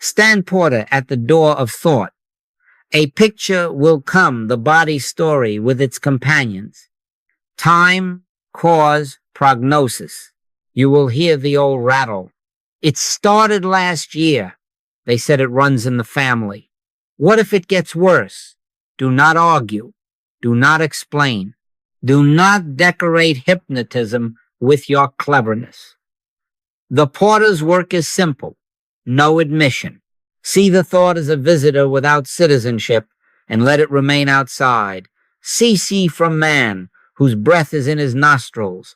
stand porter at the door of thought. A picture will come, the body story with its companions. Time, cause, prognosis. You will hear the old rattle. It started last year. They said it runs in the family. What if it gets worse? Do not argue. Do not explain. Do not decorate hypnotism with your cleverness. The porter's work is simple. No admission. See the thought as a visitor without citizenship and let it remain outside. Cease ye from man, whose breath is in his nostrils.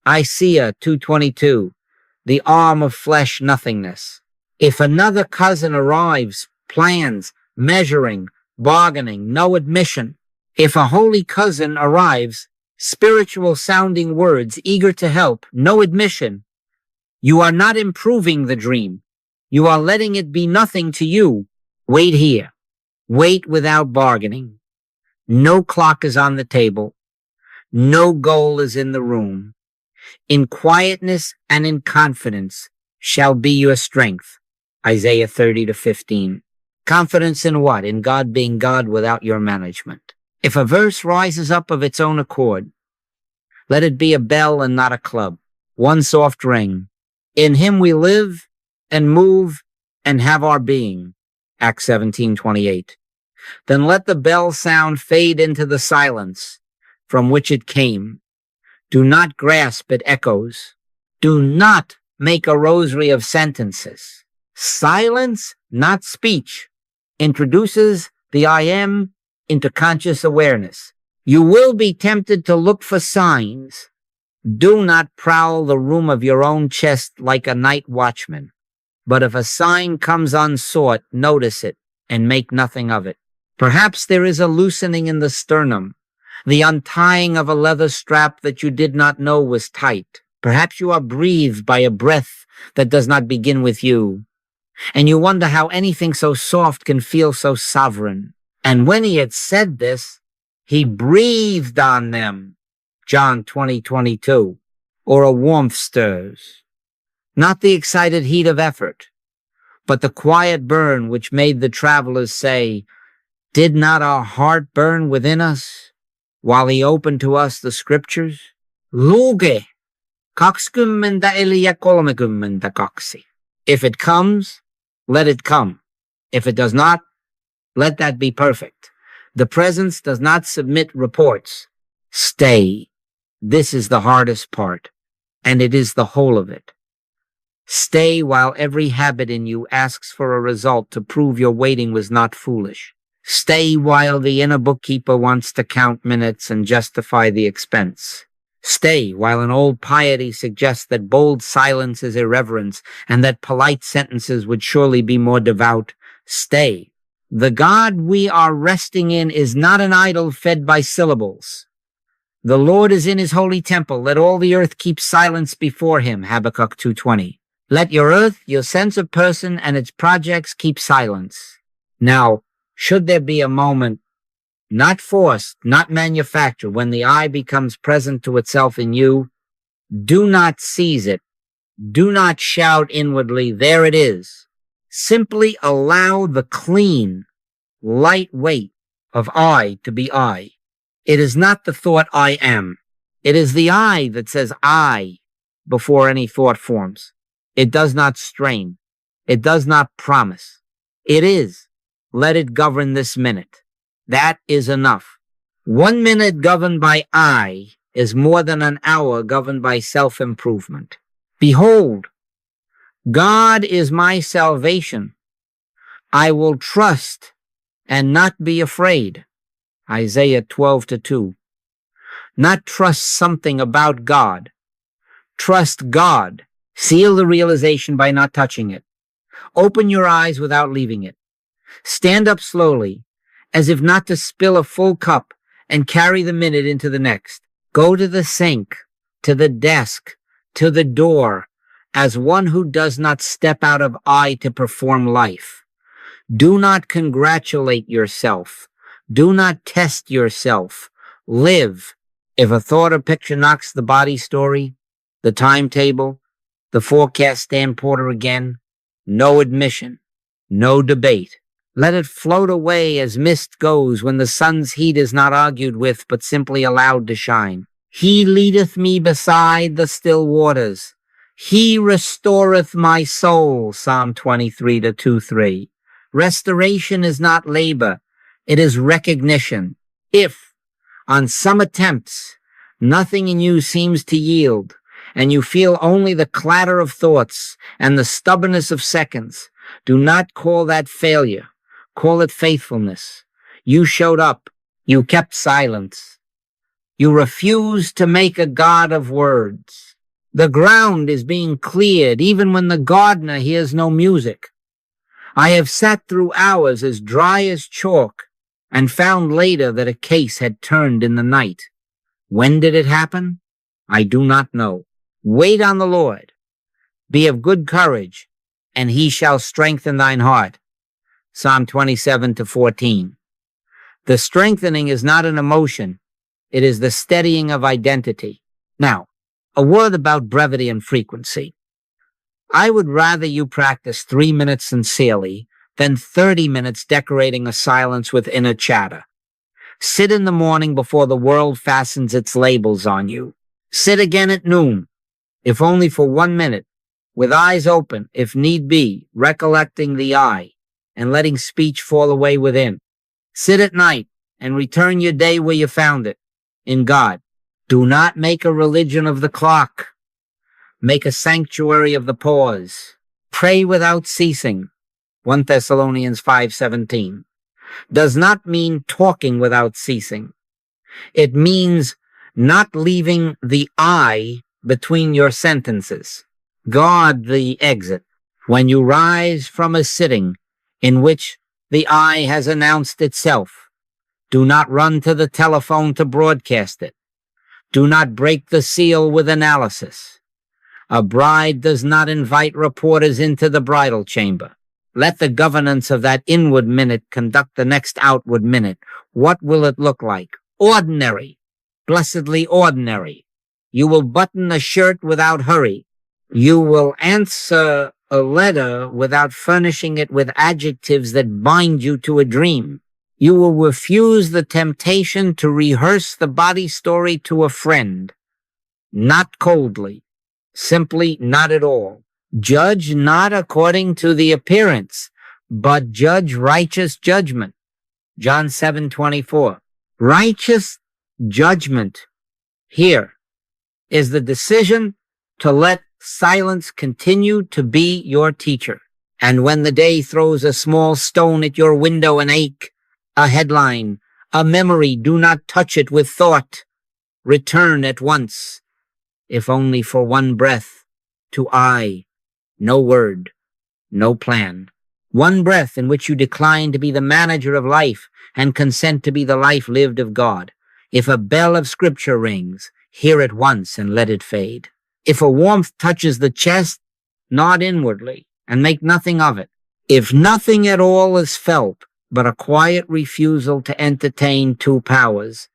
Isaiah 2:22. The arm of flesh nothingness. If another cousin arrives, plans, measuring, bargaining, no admission. If a holy cousin arrives, spiritual sounding words, eager to help, no admission. You are not improving the dream. You are letting it be nothing to you. Wait here. Wait without bargaining. No clock is on the table. No goal is in the room. In quietness and in confidence shall be your strength. Isaiah 30-15. Confidence in what? In God being God without your management. If a verse rises up of its own accord, let it be a bell and not a club. One soft ring. In him we live and move and have our being. Acts 17:28. Then let the bell sound fade into the silence from which it came. Do not grasp at echoes. Do not make a rosary of sentences. Silence, not speech, introduces the I am into conscious awareness. You will be tempted to look for signs. Do not prowl the room of your own chest like a night watchman. But if a sign comes unsought, notice it and make nothing of it. Perhaps there is a loosening in the sternum, the untying of a leather strap that you did not know was tight. Perhaps you are breathed by a breath that does not begin with you, and you wonder how anything so soft can feel so sovereign. And when he had said this, he breathed on them. John 20:22. Or a warmth stirs. Not the excited heat of effort, but the quiet burn which made the travelers say, "Did not our heart burn within us while he opened to us the scriptures?" Luge, 20:33. If it comes, let it come. If it does not, let that be perfect. The presence does not submit reports. Stay. This is the hardest part, and it is the whole of it. Stay while every habit in you asks for a result to prove your waiting was not foolish. Stay while the inner bookkeeper wants to count minutes and justify the expense. Stay while an old piety suggests that bold silence is irreverence and that polite sentences would surely be more devout. Stay. The God we are resting in is not an idol fed by syllables. The Lord is in his holy temple. Let all the earth keep silence before him. Habakkuk 2:20. Let your earth, your sense of person, and its projects keep silence. Now, should there be a moment, not forced, not manufactured, when the I becomes present to itself in you, do not seize it. Do not shout inwardly, "There it is." Simply allow the clean, light weight of I to be I. It is not the thought I am. It is the I that says I before any thought forms. It does not strain. It does not promise. It is. Let it govern this minute. That is enough. 1 minute governed by I is more than an hour governed by self-improvement. Behold, God is my salvation. I will trust and not be afraid. Isaiah 12:2. Not trust something about God. Trust God. Seal the realization by not touching it. Open your eyes without leaving it. Stand up slowly, as if not to spill a full cup, and carry the minute into the next. Go to the sink, to the desk, to the door, as one who does not step out of I to perform life. Do not congratulate yourself. Do not test yourself. Live. If a thought or picture knocks the body story, the timetable, the forecast stand porter again, no admission, no debate. Let it float away as mist goes when the sun's heat is not argued with but simply allowed to shine. He leadeth me beside the still waters. He restoreth my soul, Psalm 23:2-3. Restoration is not labor. It is recognition. If, on some attempts, nothing in you seems to yield, and you feel only the clatter of thoughts and the stubbornness of seconds, do not call that failure. Call it faithfulness. You showed up. You kept silence. You refused to make a god of words. The ground is being cleared even when the gardener hears no music. I have sat through hours as dry as chalk and found later that a case had turned in the night. When did it happen? I do not know. Wait on the Lord. Be of good courage, and he shall strengthen thine heart. Psalm 27:14. The strengthening is not an emotion. It is the steadying of identity. Now, a word about brevity and frequency. I would rather you practice 3 minutes sincerely than 30 minutes decorating a silence with inner chatter. Sit in the morning before the world fastens its labels on you. Sit again at noon, if only for 1 minute, with eyes open, if need be, recollecting the I, and letting speech fall away within. Sit at night and return your day where you found it, in God. Do not make a religion of the clock. Make a sanctuary of the pause. Pray without ceasing, 1 Thessalonians 5:17, does not mean talking without ceasing. It means not leaving the I between your sentences. Guard the exit. When you rise from a sitting in which the I has announced itself, do not run to the telephone to broadcast it. Do not break the seal with analysis. A bride does not invite reporters into the bridal chamber. Let the governance of that inward minute conduct the next outward minute. What will it look like? Ordinary, blessedly ordinary. You will button a shirt without hurry. You will answer a letter without furnishing it with adjectives that bind you to a dream. You will refuse the temptation to rehearse the body story to a friend. Not coldly, simply not at all. Judge not according to the appearance, but judge righteous judgment. John 7:24. Righteous judgment here is the decision to let silence continue to be your teacher. And when the day throws a small stone at your window, an ache, a headline, a memory, do not touch it with thought. Return at once, if only for one breath, to I, no word, no plan. One breath in which you decline to be the manager of life and consent to be the life lived of God. If a bell of scripture rings, hear it once and let it fade. If a warmth touches the chest, nod inwardly and make nothing of it. If nothing at all is felt but a quiet refusal to entertain two powers,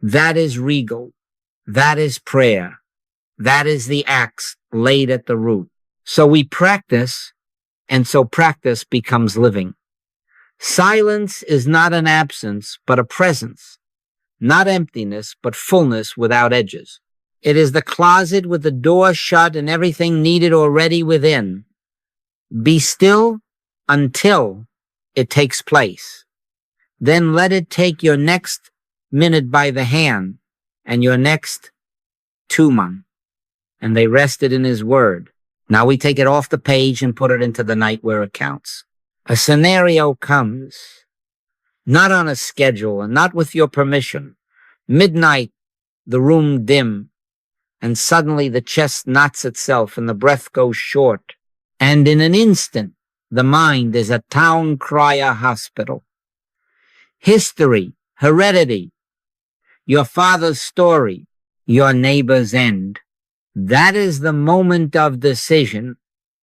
that is regal, that is prayer, that is the axe laid at the root. So we practice, and so practice becomes living. Silence is not an absence, but a presence. Not emptiness, but fullness without edges. It is the closet with the door shut and everything needed already within. Be still until it takes place. Then let it take your next minute by the hand and your next tuman. And they rested in his word. Now we take it off the page and put it into the night where it counts. A scenario comes, not on a schedule and not with your permission. Midnight, the room dim, and suddenly the chest knots itself and the breath goes short. And in an instant, the mind is a town crier hospital. History, heredity, your father's story, your neighbor's end. That is the moment of decision,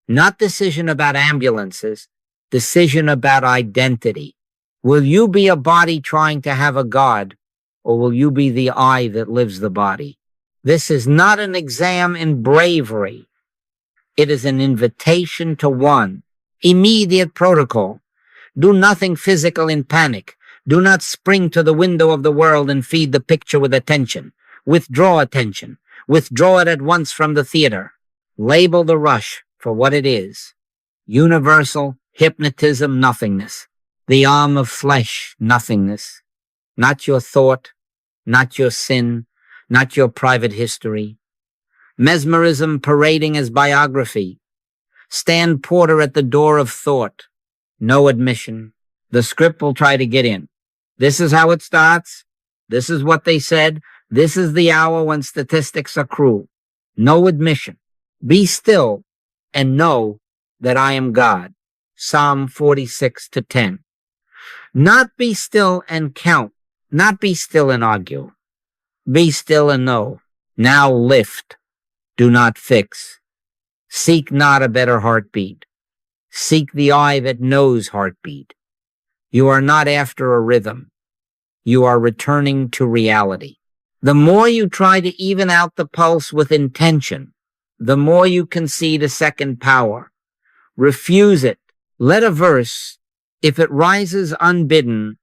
not decision about ambulances, decision about identity. Will you be a body trying to have a God, or will you be the I that lives the body? This is not an exam in bravery. It is an invitation to one. Immediate protocol. Do nothing physical in panic. Do not spring to the window of the world and feed the picture with attention. Withdraw attention. Withdraw it at once from the theater. Label the rush for what it is. Universal hypnotism nothingness. The arm of flesh nothingness. Not your thought, not your sin, not your private history. Mesmerism parading as biography. Stand porter at the door of thought. No admission. The script will try to get in. This is how it starts. This is what they said. This is the hour when statistics are cruel. No admission. Be still and know that I am God. Psalm 46:10. Not be still and count. Not be still and argue. Be still and know. Now lift. Do not fix. Seek not a better heartbeat. Seek the eye that knows heartbeat. You are not after a rhythm. You are returning to reality. The more you try to even out the pulse with intention, the more you concede a second power. Refuse it. Let a verse, if it rises unbidden,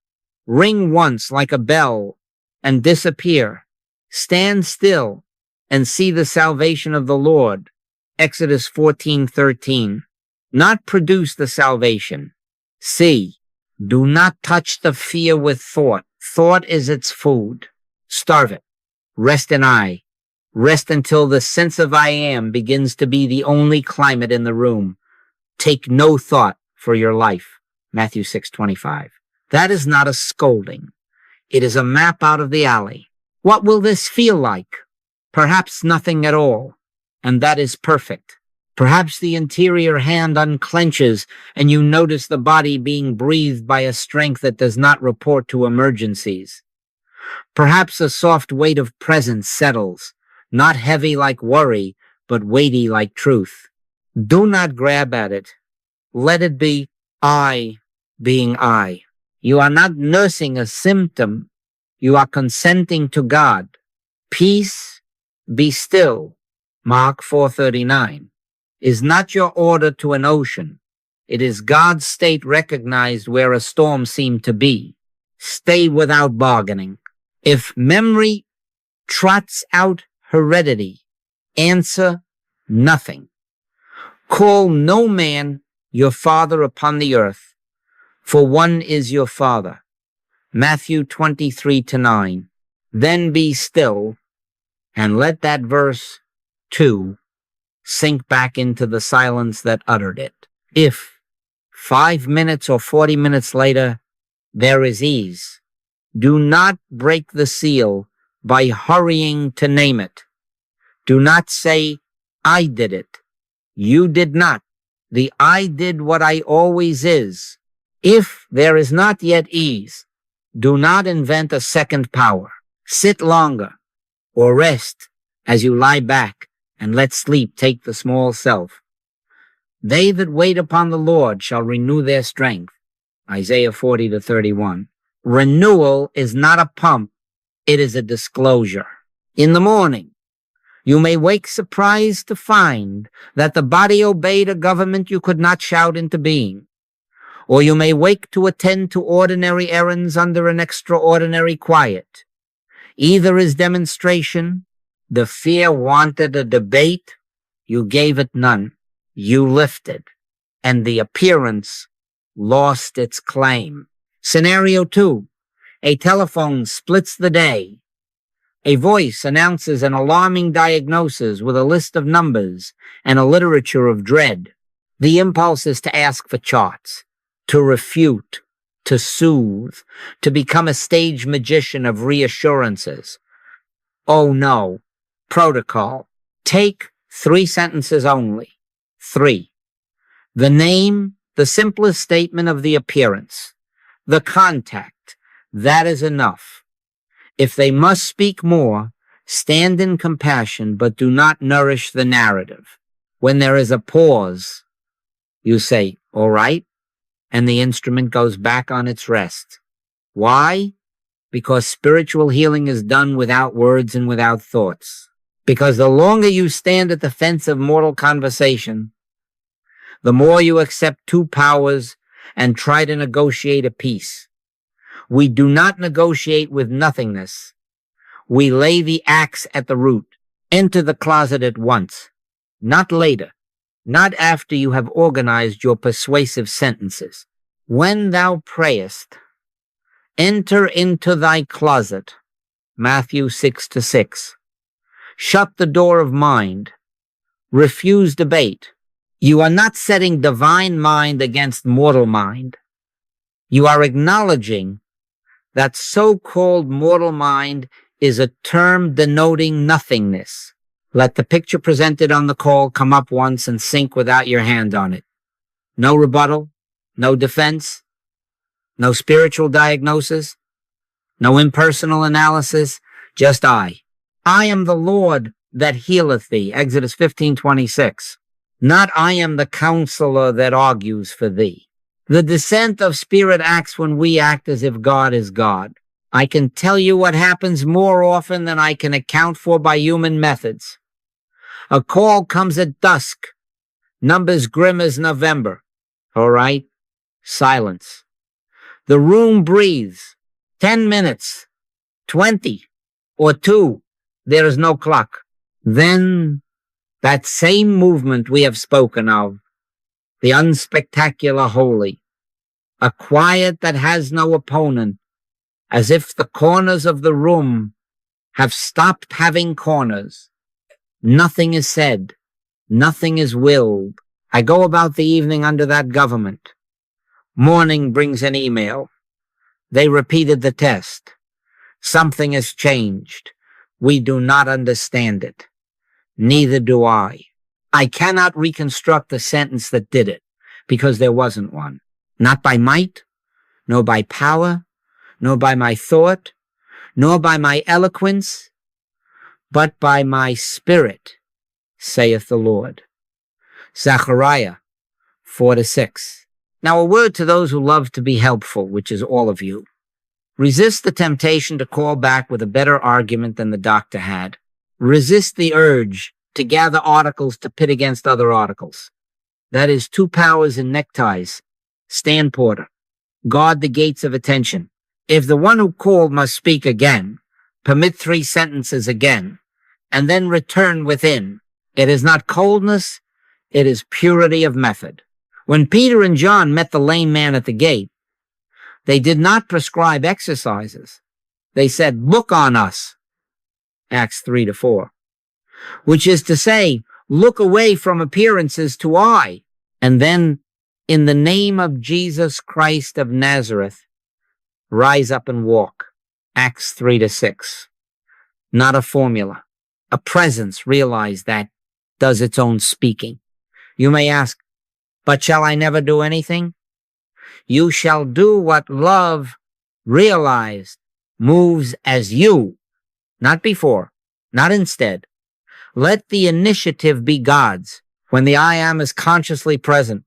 ring once like a bell and disappear. Stand still and see the salvation of the Lord. Exodus 14:13. Not produce the salvation. See. Do not touch the fear with thought. Thought is its food. Starve it. Rest in I. Rest until the sense of I am begins to be the only climate in the room. Take no thought for your life. Matthew 6:25. That is not a scolding. It is a map out of the alley. What will this feel like? Perhaps nothing at all, and that is perfect. Perhaps the interior hand unclenches and you notice the body being breathed by a strength that does not report to emergencies. Perhaps a soft weight of presence settles, not heavy like worry, but weighty like truth. Do not grab at it. Let it be I being I. You are not nursing a symptom. You are consenting to God. Peace, be still, Mark 4:39, is not your order to an ocean. It is God's state recognized where a storm seemed to be. Stay without bargaining. If memory trots out heredity, answer nothing. Call no man your father upon the earth, for one is your Father. Matthew 23:9. Then be still, and let that verse 2 sink back into the silence that uttered it. If 5 minutes or 40 minutes later there is ease, do not break the seal by hurrying to name it. Do not say, I did it. You did not. The I did what I always is. If there is not yet ease, do not invent a second power. Sit longer or rest as you lie back and let sleep take the small self. They that wait upon the Lord shall renew their strength. Isaiah 40:31. Renewal is not a pump. It is a disclosure. In the morning, you may wake surprised to find that the body obeyed a government you could not shout into being. Or you may wake to attend to ordinary errands under an extraordinary quiet. Either is demonstration. The fear wanted a debate. You gave it none. You lifted. And the appearance lost its claim. Scenario 2. A telephone splits the day. A voice announces an alarming diagnosis with a list of numbers and a literature of dread. The impulse is to ask for charts, to refute, to soothe, to become a stage magician of reassurances. Oh no. Protocol. Take 3 sentences only. 3. The name, the simplest statement of the appearance. The contact. That is enough. If they must speak more, stand in compassion, but do not nourish the narrative. When there is a pause, you say, all right, and the instrument goes back on its rest. Why? Because spiritual healing is done without words and without thoughts. Because the longer you stand at the fence of mortal conversation, the more you accept 2 powers and try to negotiate a peace. We do not negotiate with nothingness. We lay the axe at the root. Enter the closet at once, not later, not after you have organized your persuasive sentences. When thou prayest, enter into thy closet. Matthew 6:6. Shut the door of mind. Refuse debate. You are not setting divine mind against mortal mind. You are acknowledging that so-called mortal mind is a term denoting nothingness. Let the picture presented on the call come up once and sink without your hand on it. No rebuttal, no defense, no spiritual diagnosis, no impersonal analysis, just I. I am the Lord that healeth thee, Exodus 15:26. Not I am the counselor that argues for thee. The descent of spirit acts when we act as if God is God. I can tell you what happens more often than I can account for by human methods. A call comes at dusk. Numbers grim as November. All right? Silence. The room breathes. 10 minutes, 20, or 2. There is no clock. Then that same movement we have spoken of, the unspectacular holy, a quiet that has no opponent, as if the corners of the room have stopped having corners. Nothing is said. Nothing is willed. I go about the evening under that government. Morning brings an email. They repeated the test. Something has changed. We do not understand it. Neither do I. I cannot reconstruct the sentence that did it, because there wasn't one. Not by might, nor by power, nor by my thought, nor by my eloquence, but by my spirit, saith the Lord. Zechariah 4-6. Now a word to those who love to be helpful, which is all of you. Resist the temptation to call back with a better argument than the doctor had. Resist the urge to gather articles to pit against other articles. That is two powers in neckties. Stand porter. Guard the gates of attention. If the one who called must speak again, permit 3 sentences again, and then return within. It is not coldness, it is purity of method. When Peter and John met the lame man at the gate, they did not prescribe exercises. They said, look on us, Acts 3-4, which is to say, look away from appearances to eye, and then, in the name of Jesus Christ of Nazareth, rise up and walk, Acts 3-6. Not a formula. A presence, realize that, does its own speaking. You may ask, but shall I never do anything? You shall do what love, realized, moves as you, not before, not instead. Let the initiative be God's. When the I am is consciously present,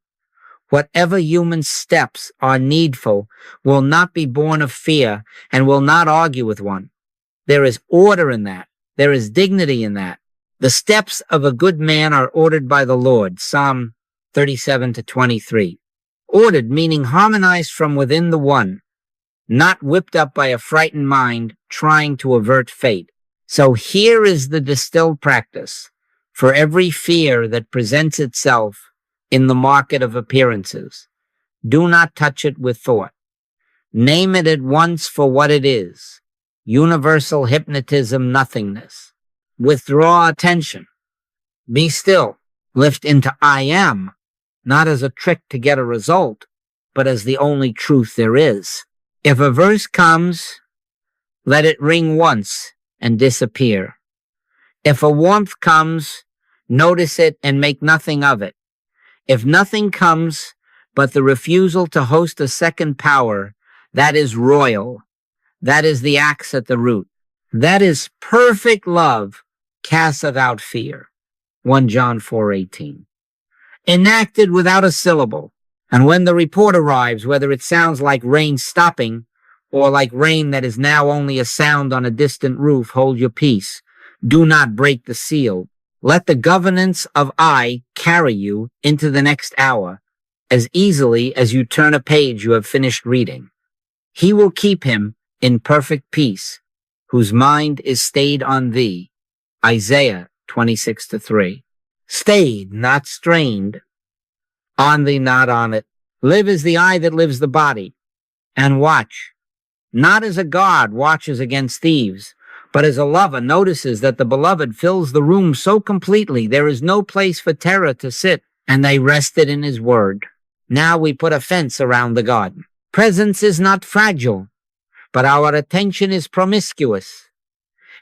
whatever human steps are needful will not be born of fear and will not argue with one. There is order in that. There is dignity in that. The steps of a good man are ordered by the Lord, Psalm 37-23. Ordered, meaning harmonized from within the one, not whipped up by a frightened mind trying to avert fate. So here is the distilled practice for every fear that presents itself in the market of appearances. Do not touch it with thought. Name it at once for what it is. Universal hypnotism nothingness. Withdraw attention. Be still. Lift into I am, not as a trick to get a result, but as the only truth there is. If a verse comes, let it ring once and disappear. If a warmth comes, notice it and make nothing of it. If nothing comes but the refusal to host a second power, that is royal. That is the axe at the root. That is perfect love, casteth out fear. 1 John 4:18. Enacted without a syllable. And when the report arrives, whether it sounds like rain stopping or like rain that is now only a sound on a distant roof, hold your peace. Do not break the seal. Let the governance of I carry you into the next hour as easily as you turn a page you have finished reading. He will keep him in perfect peace, whose mind is stayed on thee. Isaiah 26-3. Stayed, not strained. On thee, not on it. Live as the eye that lives the body. And watch. Not as a guard watches against thieves, but as a lover notices that the beloved fills the room so completely there is no place for terror to sit, and they rested in his word. Now we put a fence around the garden. Presence is not fragile, but our attention is promiscuous.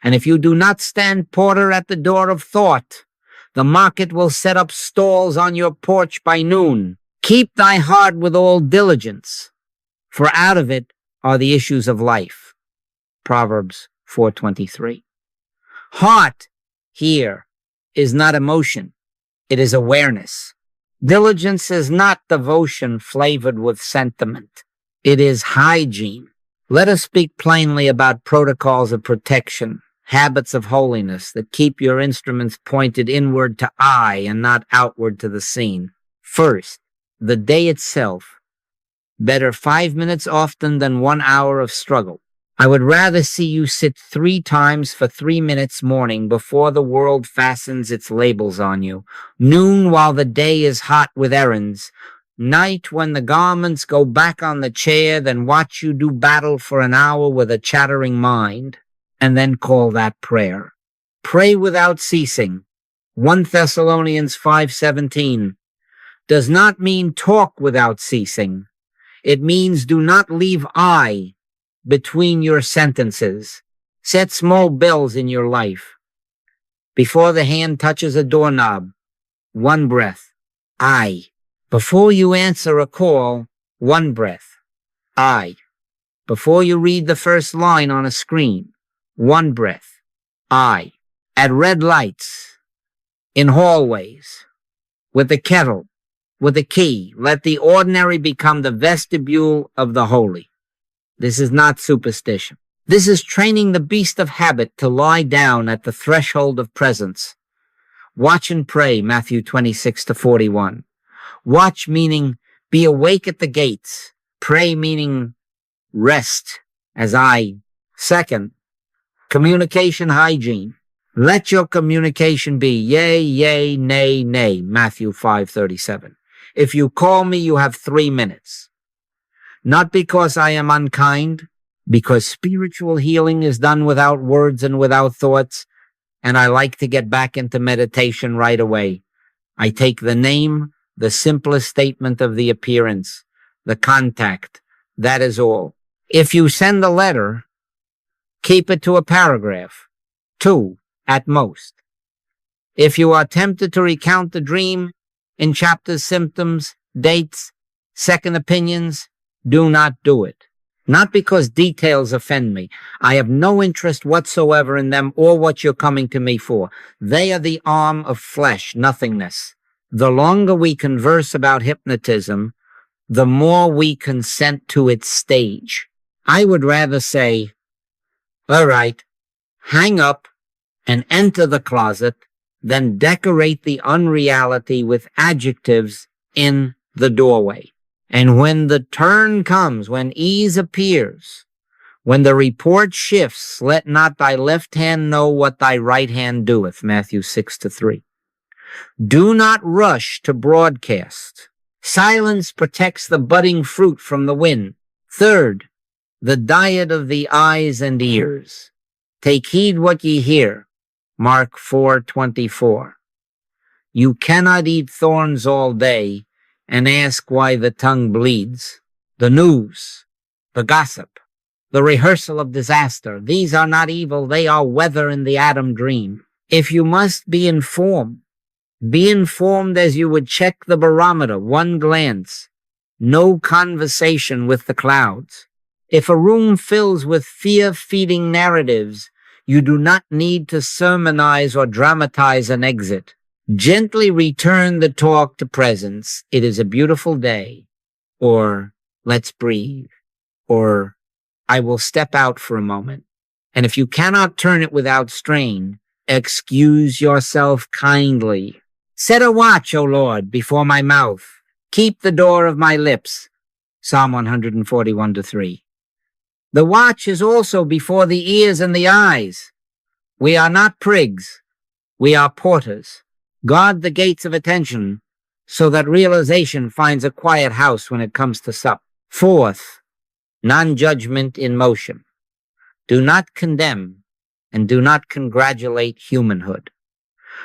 And if you do not stand porter at the door of thought, the market will set up stalls on your porch by noon. Keep thy heart with all diligence, for out of it are the issues of life. Proverbs 4:23. Heart here is not emotion. It is awareness. Diligence is not devotion flavored with sentiment. It is hygiene. Let us speak plainly about protocols of protection, habits of holiness that keep your instruments pointed inward to I and not outward to the scene. First, the day itself. Better 5 minutes often than 1 hour of struggle. I would rather see you sit 3 times for 3 minutes morning before the world fastens its labels on you. Noon while the day is hot with errands. Night when the garments go back on the chair, then watch you do battle for an hour with a chattering mind, and then call that prayer. Pray without ceasing. 1 Thessalonians 5:17. does not mean talk without ceasing. It means do not leave I between your sentences. Set small bells in your life. Before the hand touches a doorknob, one breath, I. Before you answer a call, one breath, I. Before you read the first line on a screen, one breath, I. At red lights, in hallways, with the kettle, with the key, let the ordinary become the vestibule of the holy. This is not superstition. This is training the beast of habit to lie down at the threshold of presence. Watch and pray, Matthew 26-41. Watch meaning be awake at the gates. Pray meaning rest as I. Second, communication hygiene. Let your communication be yea, yea, nay, nay, Matthew 5:37. If you call me, you have 3 minutes. Not because I am unkind, because spiritual healing is done without words and without thoughts, and I like to get back into meditation right away. I take the name, the simplest statement of the appearance, the contact, that is all. If you send a letter, keep it to a paragraph, 2 at most. If you are tempted to recount the dream in chapters, symptoms, dates, second opinions, do not do it. Not because details offend me. I have no interest whatsoever in them or what you're coming to me for. They are the arm of flesh, nothingness. The longer we converse about hypnotism, the more we consent to its stage. I would rather say, all right, hang up and enter the closet, then decorate the unreality with adjectives in the doorway. And when the turn comes, when ease appears, when the report shifts, let not thy left hand know what thy right hand doeth, Matthew 6-3. Do not rush to broadcast. Silence protects the budding fruit from the wind. Third, the diet of the eyes and ears. Take heed what ye hear, Mark 4:24. You cannot eat thorns all day and ask why the tongue bleeds. The news, the gossip, the rehearsal of disaster, these are not evil, they are weather in the Adam dream. If you must be informed as you would check the barometer, one glance, no conversation with the clouds. If a room fills with fear-feeding narratives, you do not need to sermonize or dramatize an exit. Gently return the talk to presence. It is a beautiful day. Or let's breathe. Or I will step out for a moment. And if you cannot turn it without strain, excuse yourself kindly. Set a watch, O Lord, before my mouth. Keep the door of my lips. Psalm 141-3. The watch is also before the ears and the eyes. We are not prigs. We are porters. Guard the gates of attention so that realization finds a quiet house when it comes to sup. Fourth, non-judgment in motion. Do not condemn and do not congratulate humanhood.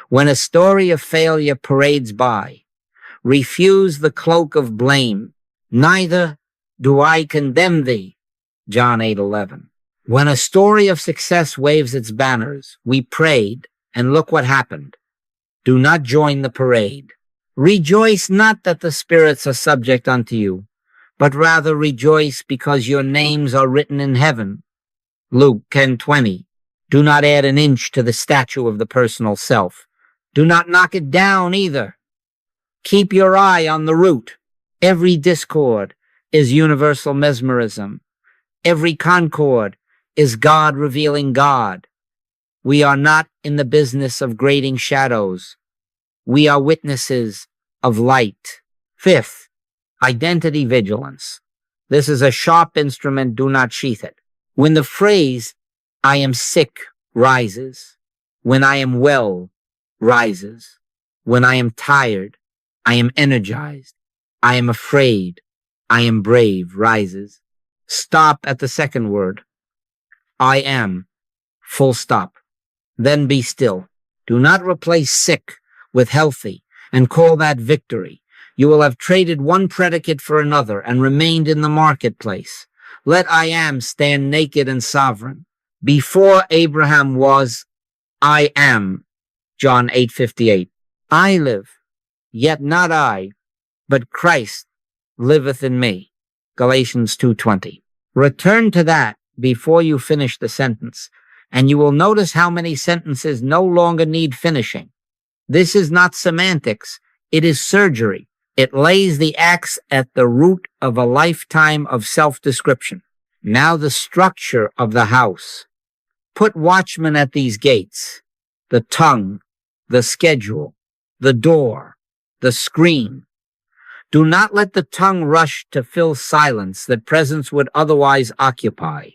When a story of failure parades by, refuse the cloak of blame. Neither do I condemn thee. John 8:11. When a story of success waves its banners, we prayed, and look what happened. Do not join the parade. Rejoice not that the spirits are subject unto you, but rather rejoice because your names are written in heaven. Luke 10:20. Do not add an inch to the statue of the personal self. Do not knock it down either. Keep your eye on the root. Every discord is universal mesmerism. Every concord is God revealing God. We are not in the business of grading shadows. We are witnesses of light. Fifth, identity vigilance. This is a sharp instrument, do not sheath it. When the phrase, I am sick, rises, when I am well, rises, when I am tired, I am energized, I am afraid, I am brave, rises. Stop at the second word. I am, full stop. Then be still. Do not replace sick with healthy and call that victory. You will have traded one predicate for another and remained in the marketplace. Let I am stand naked and sovereign. Before Abraham was, I am. John 8:58. I live, yet not I, but Christ liveth in me. Galatians 2:20. Return to that before you finish the sentence, and you will notice how many sentences no longer need finishing. This is not semantics, it is surgery. It lays the axe at the root of a lifetime of self-description. Now the structure of the house. Put watchmen at these gates, the tongue, the schedule, the door, the screen. Do not let the tongue rush to fill silence that presence would otherwise occupy.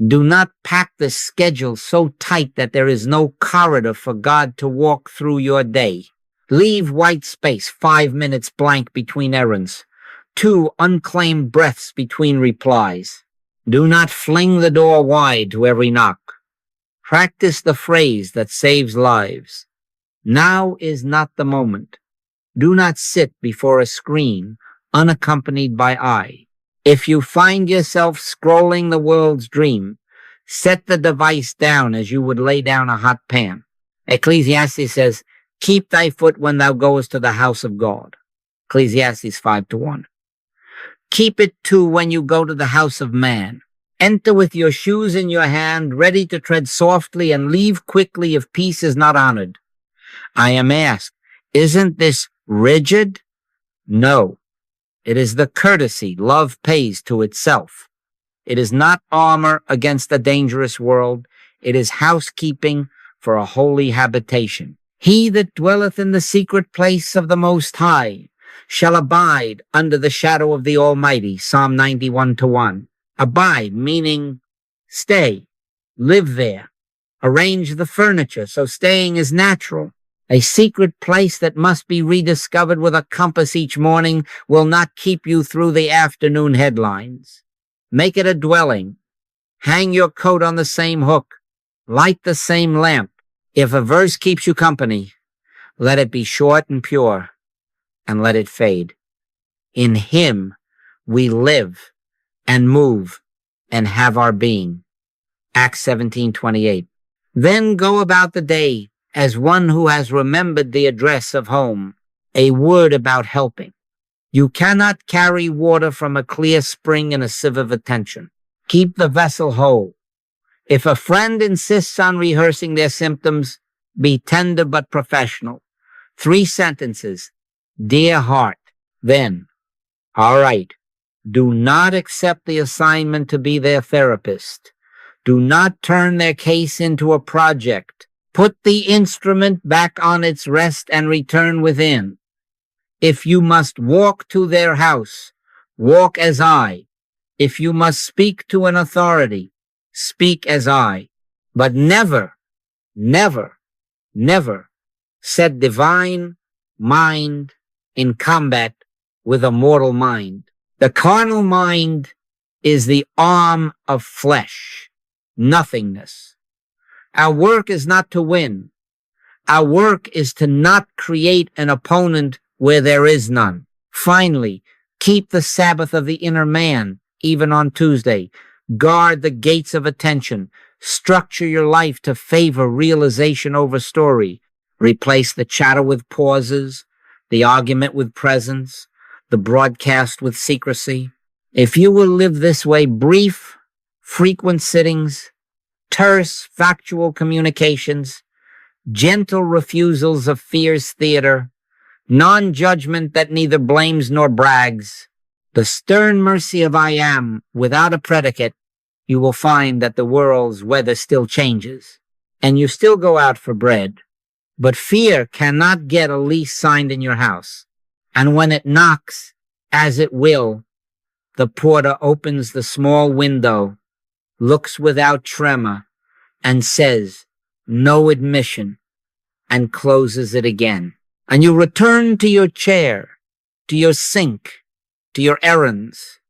Do not pack the schedule so tight that there is no corridor for God to walk through your day. Leave white space, 5 minutes blank between errands, 2 unclaimed breaths between replies. Do not fling the door wide to every knock. Practice the phrase that saves lives. Now is not the moment. Do not sit before a screen unaccompanied by eye. If you find yourself scrolling the world's dream, set the device down as you would lay down a hot pan. Ecclesiastes says, keep thy foot when thou goest to the house of God. Ecclesiastes 5:1. Keep it too when you go to the house of man. Enter with your shoes in your hand, ready to tread softly, and leave quickly if peace is not honored. I am asked, isn't this rigid? No. It is the courtesy love pays to itself. It is not armor against a dangerous world. It is housekeeping for a holy habitation. He that dwelleth in the secret place of the Most High shall abide under the shadow of the Almighty. Psalm 91:1. Abide, meaning stay, live there, arrange the furniture so staying is natural. A secret place that must be rediscovered with a compass each morning will not keep you through the afternoon headlines. Make it a dwelling. Hang your coat on the same hook. Light the same lamp. If a verse keeps you company, let it be short and pure, and let it fade. In him we live and move and have our being. Acts 17:28. Then go about the day as one who has remembered the address of home, a word about helping. You cannot carry water from a clear spring in a sieve of attention. Keep the vessel whole. If a friend insists on rehearsing their symptoms, be tender but professional. 3 sentences. Dear heart. Then, all right. Do not accept the assignment to be their therapist. Do not turn their case into a project. Put the instrument back on its rest and return within. If you must walk to their house, walk as I. If you must speak to an authority, speak as I. But never, never, never set divine mind in combat with a mortal mind. The carnal mind is the arm of flesh, nothingness. Our work is not to win. Our work is to not create an opponent where there is none. Finally, keep the Sabbath of the inner man, even on Tuesday. Guard the gates of attention. Structure your life to favor realization over story. Replace the chatter with pauses, the argument with presence, the broadcast with secrecy. If you will live this way, brief, frequent sittings, terse, factual communications, gentle refusals of fierce theater, non-judgment that neither blames nor brags, the stern mercy of I am without a predicate, you will find that the world's weather still changes, and you still go out for bread. But fear cannot get a lease signed in your house. And when it knocks, as it will, the porter opens the small window, looks without tremor, and says, no admission, and closes it again. And you return to your chair, to your sink, to your errands,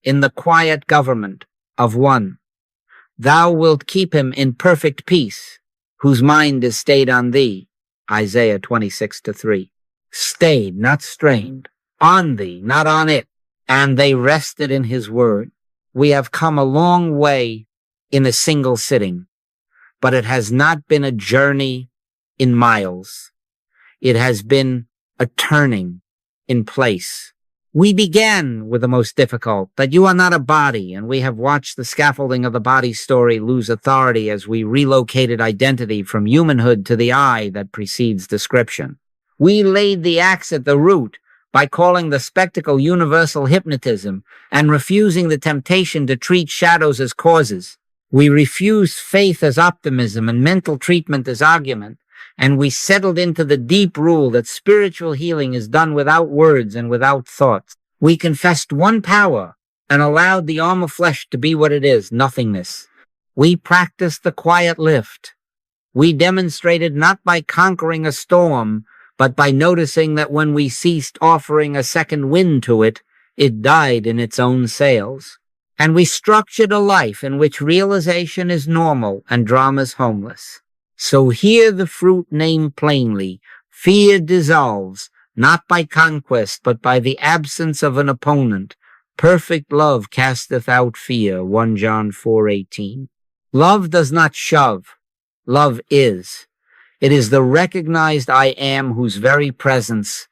in the quiet government of one. Thou wilt keep him in perfect peace, whose mind is stayed on thee. Isaiah 26:3. Stayed, not strained. on thee, not on it. And they rested in his word. We have come a long way in a single sitting, but it has not been a journey in miles. It has been a turning in place. We began with the most difficult, that you are not a body, and we have watched the scaffolding of the body story lose authority as we relocated identity from humanhood to the I that precedes description. We laid the axe at the root by calling the spectacle universal hypnotism and refusing the temptation to treat shadows as causes. We refused faith as optimism and mental treatment as argument. And we settled into the deep rule that spiritual healing is done without words and without thoughts. We confessed one power and allowed the arm of flesh to be what it is, nothingness. We practiced the quiet lift. We demonstrated not by conquering a storm, but by noticing that when we ceased offering a second wind to it, it died in its own sails. And we structured a life in which realization is normal and drama's homeless. So hear the fruit named plainly. Fear dissolves, not by conquest, but by the absence of an opponent. Perfect love casteth out fear, 1 John 4:18. Love does not shove. Love is. It is the recognized I am whose very presence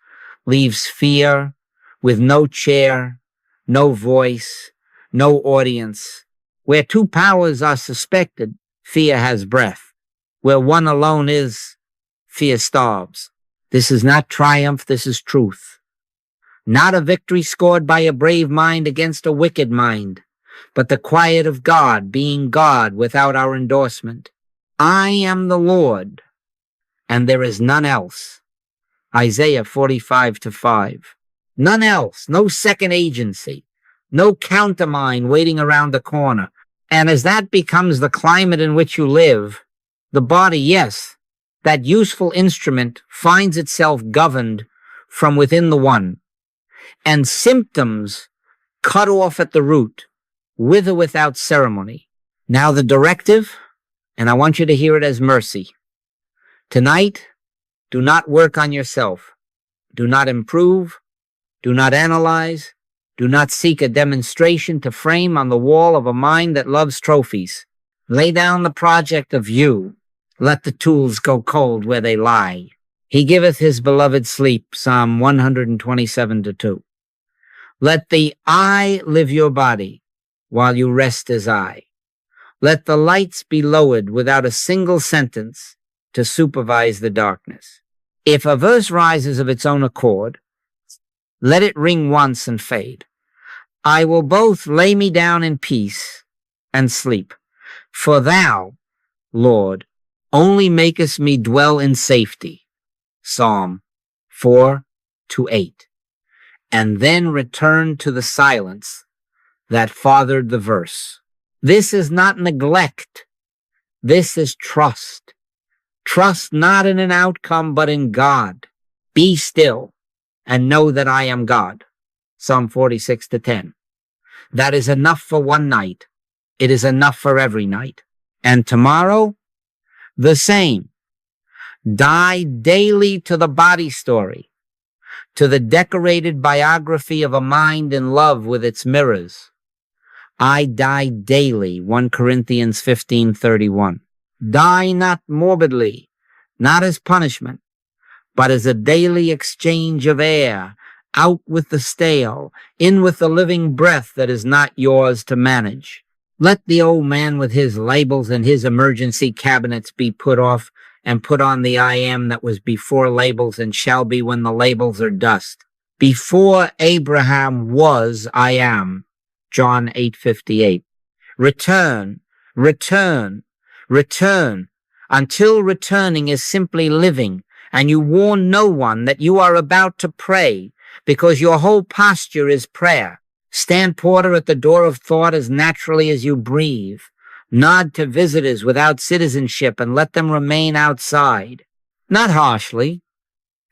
leaves fear with no chair, no voice, no audience. Where two powers are suspected, fear has breath. Where one alone is, fear starves. This is not triumph, this is truth. Not a victory scored by a brave mind against a wicked mind, but the quiet of God being God without our endorsement. I am the Lord, and there is none else. Isaiah 45:5. None else, no second agency, no countermind waiting around the corner. And as that becomes the climate in which you live, the body, yes, that useful instrument finds itself governed from within the one, and symptoms cut off at the root, with or without ceremony. Now the directive, and I want you to hear it as mercy. Tonight, do not work on yourself. Do not improve. Do not analyze. Do not seek a demonstration to frame on the wall of a mind that loves trophies. Lay down the project of you. Let the tools go cold where they lie. He giveth his beloved sleep, Psalm 127:2. Let the I live your body while you rest as I. Let the lights be lowered without a single sentence to supervise the darkness. If a verse rises of its own accord, let it ring once and fade. I will both lay me down in peace and sleep. For thou, Lord, only makest me dwell in safety. Psalm 4:8. And then return to the silence that fathered the verse. This is not neglect. This is trust. Trust not in an outcome, but in God. Be still and know that I am God. Psalm 46:10. That is enough for one night. It is enough for every night. And tomorrow, the same. Die daily to the body story, to the decorated biography of a mind in love with its mirrors. I die daily, 1 Corinthians 15:31. Die not morbidly, not as punishment, but as a daily exchange of air, out with the stale, in with the living breath that is not yours to manage. Let the old man with his labels and his emergency cabinets be put off and put on the I am that was before labels and shall be when the labels are dust. Before Abraham was, I am. John 8:58. Return, return, return, until returning is simply living, and you warn no one that you are about to pray, because your whole posture is prayer. Stand porter at the door of thought as naturally as you breathe. Nod to visitors without citizenship and let them remain outside. Not harshly,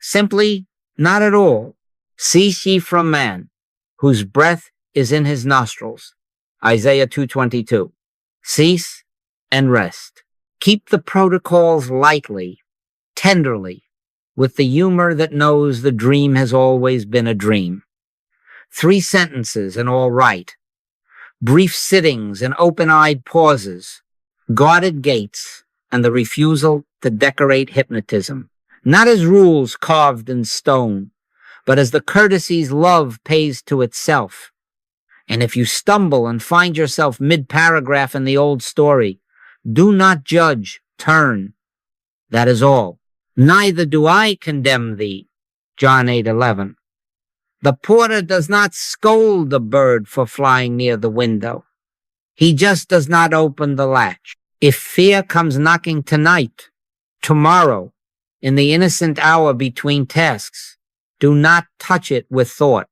simply not at all. Cease ye from man, whose breath is in his nostrils. Isaiah 2:22. Cease and rest. Keep the protocols lightly, tenderly, with the humor that knows the dream has always been a dream. 3 sentences and all right. Brief sittings and open-eyed pauses, guarded gates, and the refusal to decorate hypnotism. Not as rules carved in stone, but as the courtesies love pays to itself. And if you stumble and find yourself mid-paragraph in the old story, do not judge, turn. That is all. Neither do I condemn thee. John 8:11. The porter does not scold the bird for flying near the window. He just does not open the latch. If fear comes knocking tonight, tomorrow, in the innocent hour between tasks, do not touch it with thought.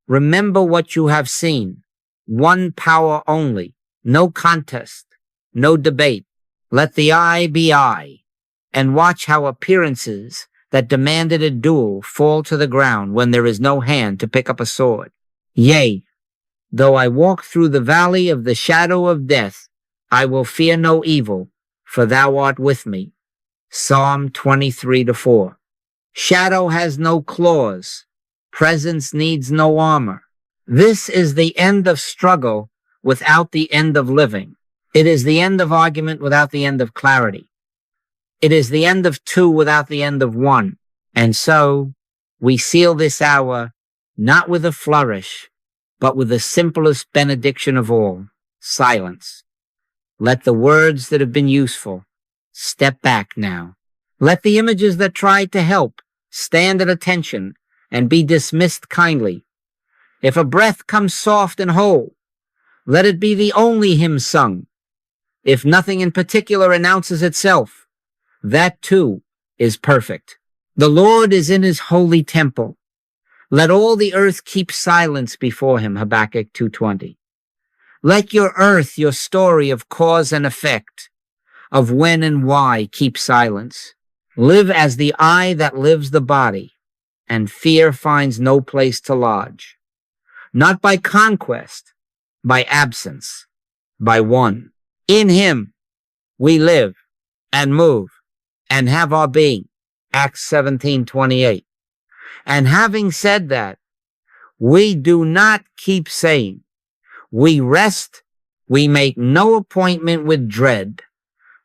Remember what you have seen. One power only. No contest. No debate. Let the eye be eye. And watch how appearances that demanded a duel fall to the ground when there is no hand to pick up a sword. Yea, though I walk through the valley of the shadow of death, I will fear no evil, for thou art with me. Psalm 23-4. Shadow has no claws. Presence needs no armor. This is the end of struggle without the end of living. It is the end of argument without the end of clarity. It is the end of 2 without the end of 1. And so we seal this hour not with a flourish, but with the simplest benediction of all, silence. Let the words that have been useful step back now. Let the images that tried to help stand at attention and be dismissed kindly. If a breath comes soft and whole, let it be the only hymn sung. If nothing in particular announces itself, that too is perfect. The Lord is in his holy temple. Let all the earth keep silence before him, Habakkuk 2:20. Let your earth, your story of cause and effect, of when and why, keep silence. Live as the eye that lives the body, and fear finds no place to lodge. Not by conquest, by absence, by one. In him we live and move and have our being. Acts 17:28. And having said that, we do not keep saying, we rest, we make no appointment with dread,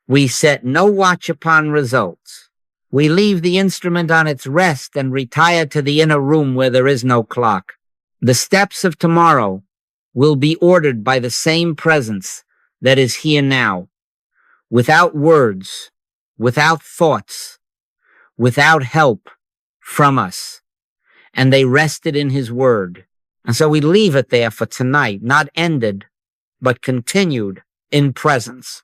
we set no watch upon results. We leave the instrument on its rest and retire to the inner room where there is no clock. The steps of tomorrow will be ordered by the same presence that is here now, without words, without thoughts, without help from us. And they rested in his word. And so we leave it there for tonight, not ended, but continued in presence.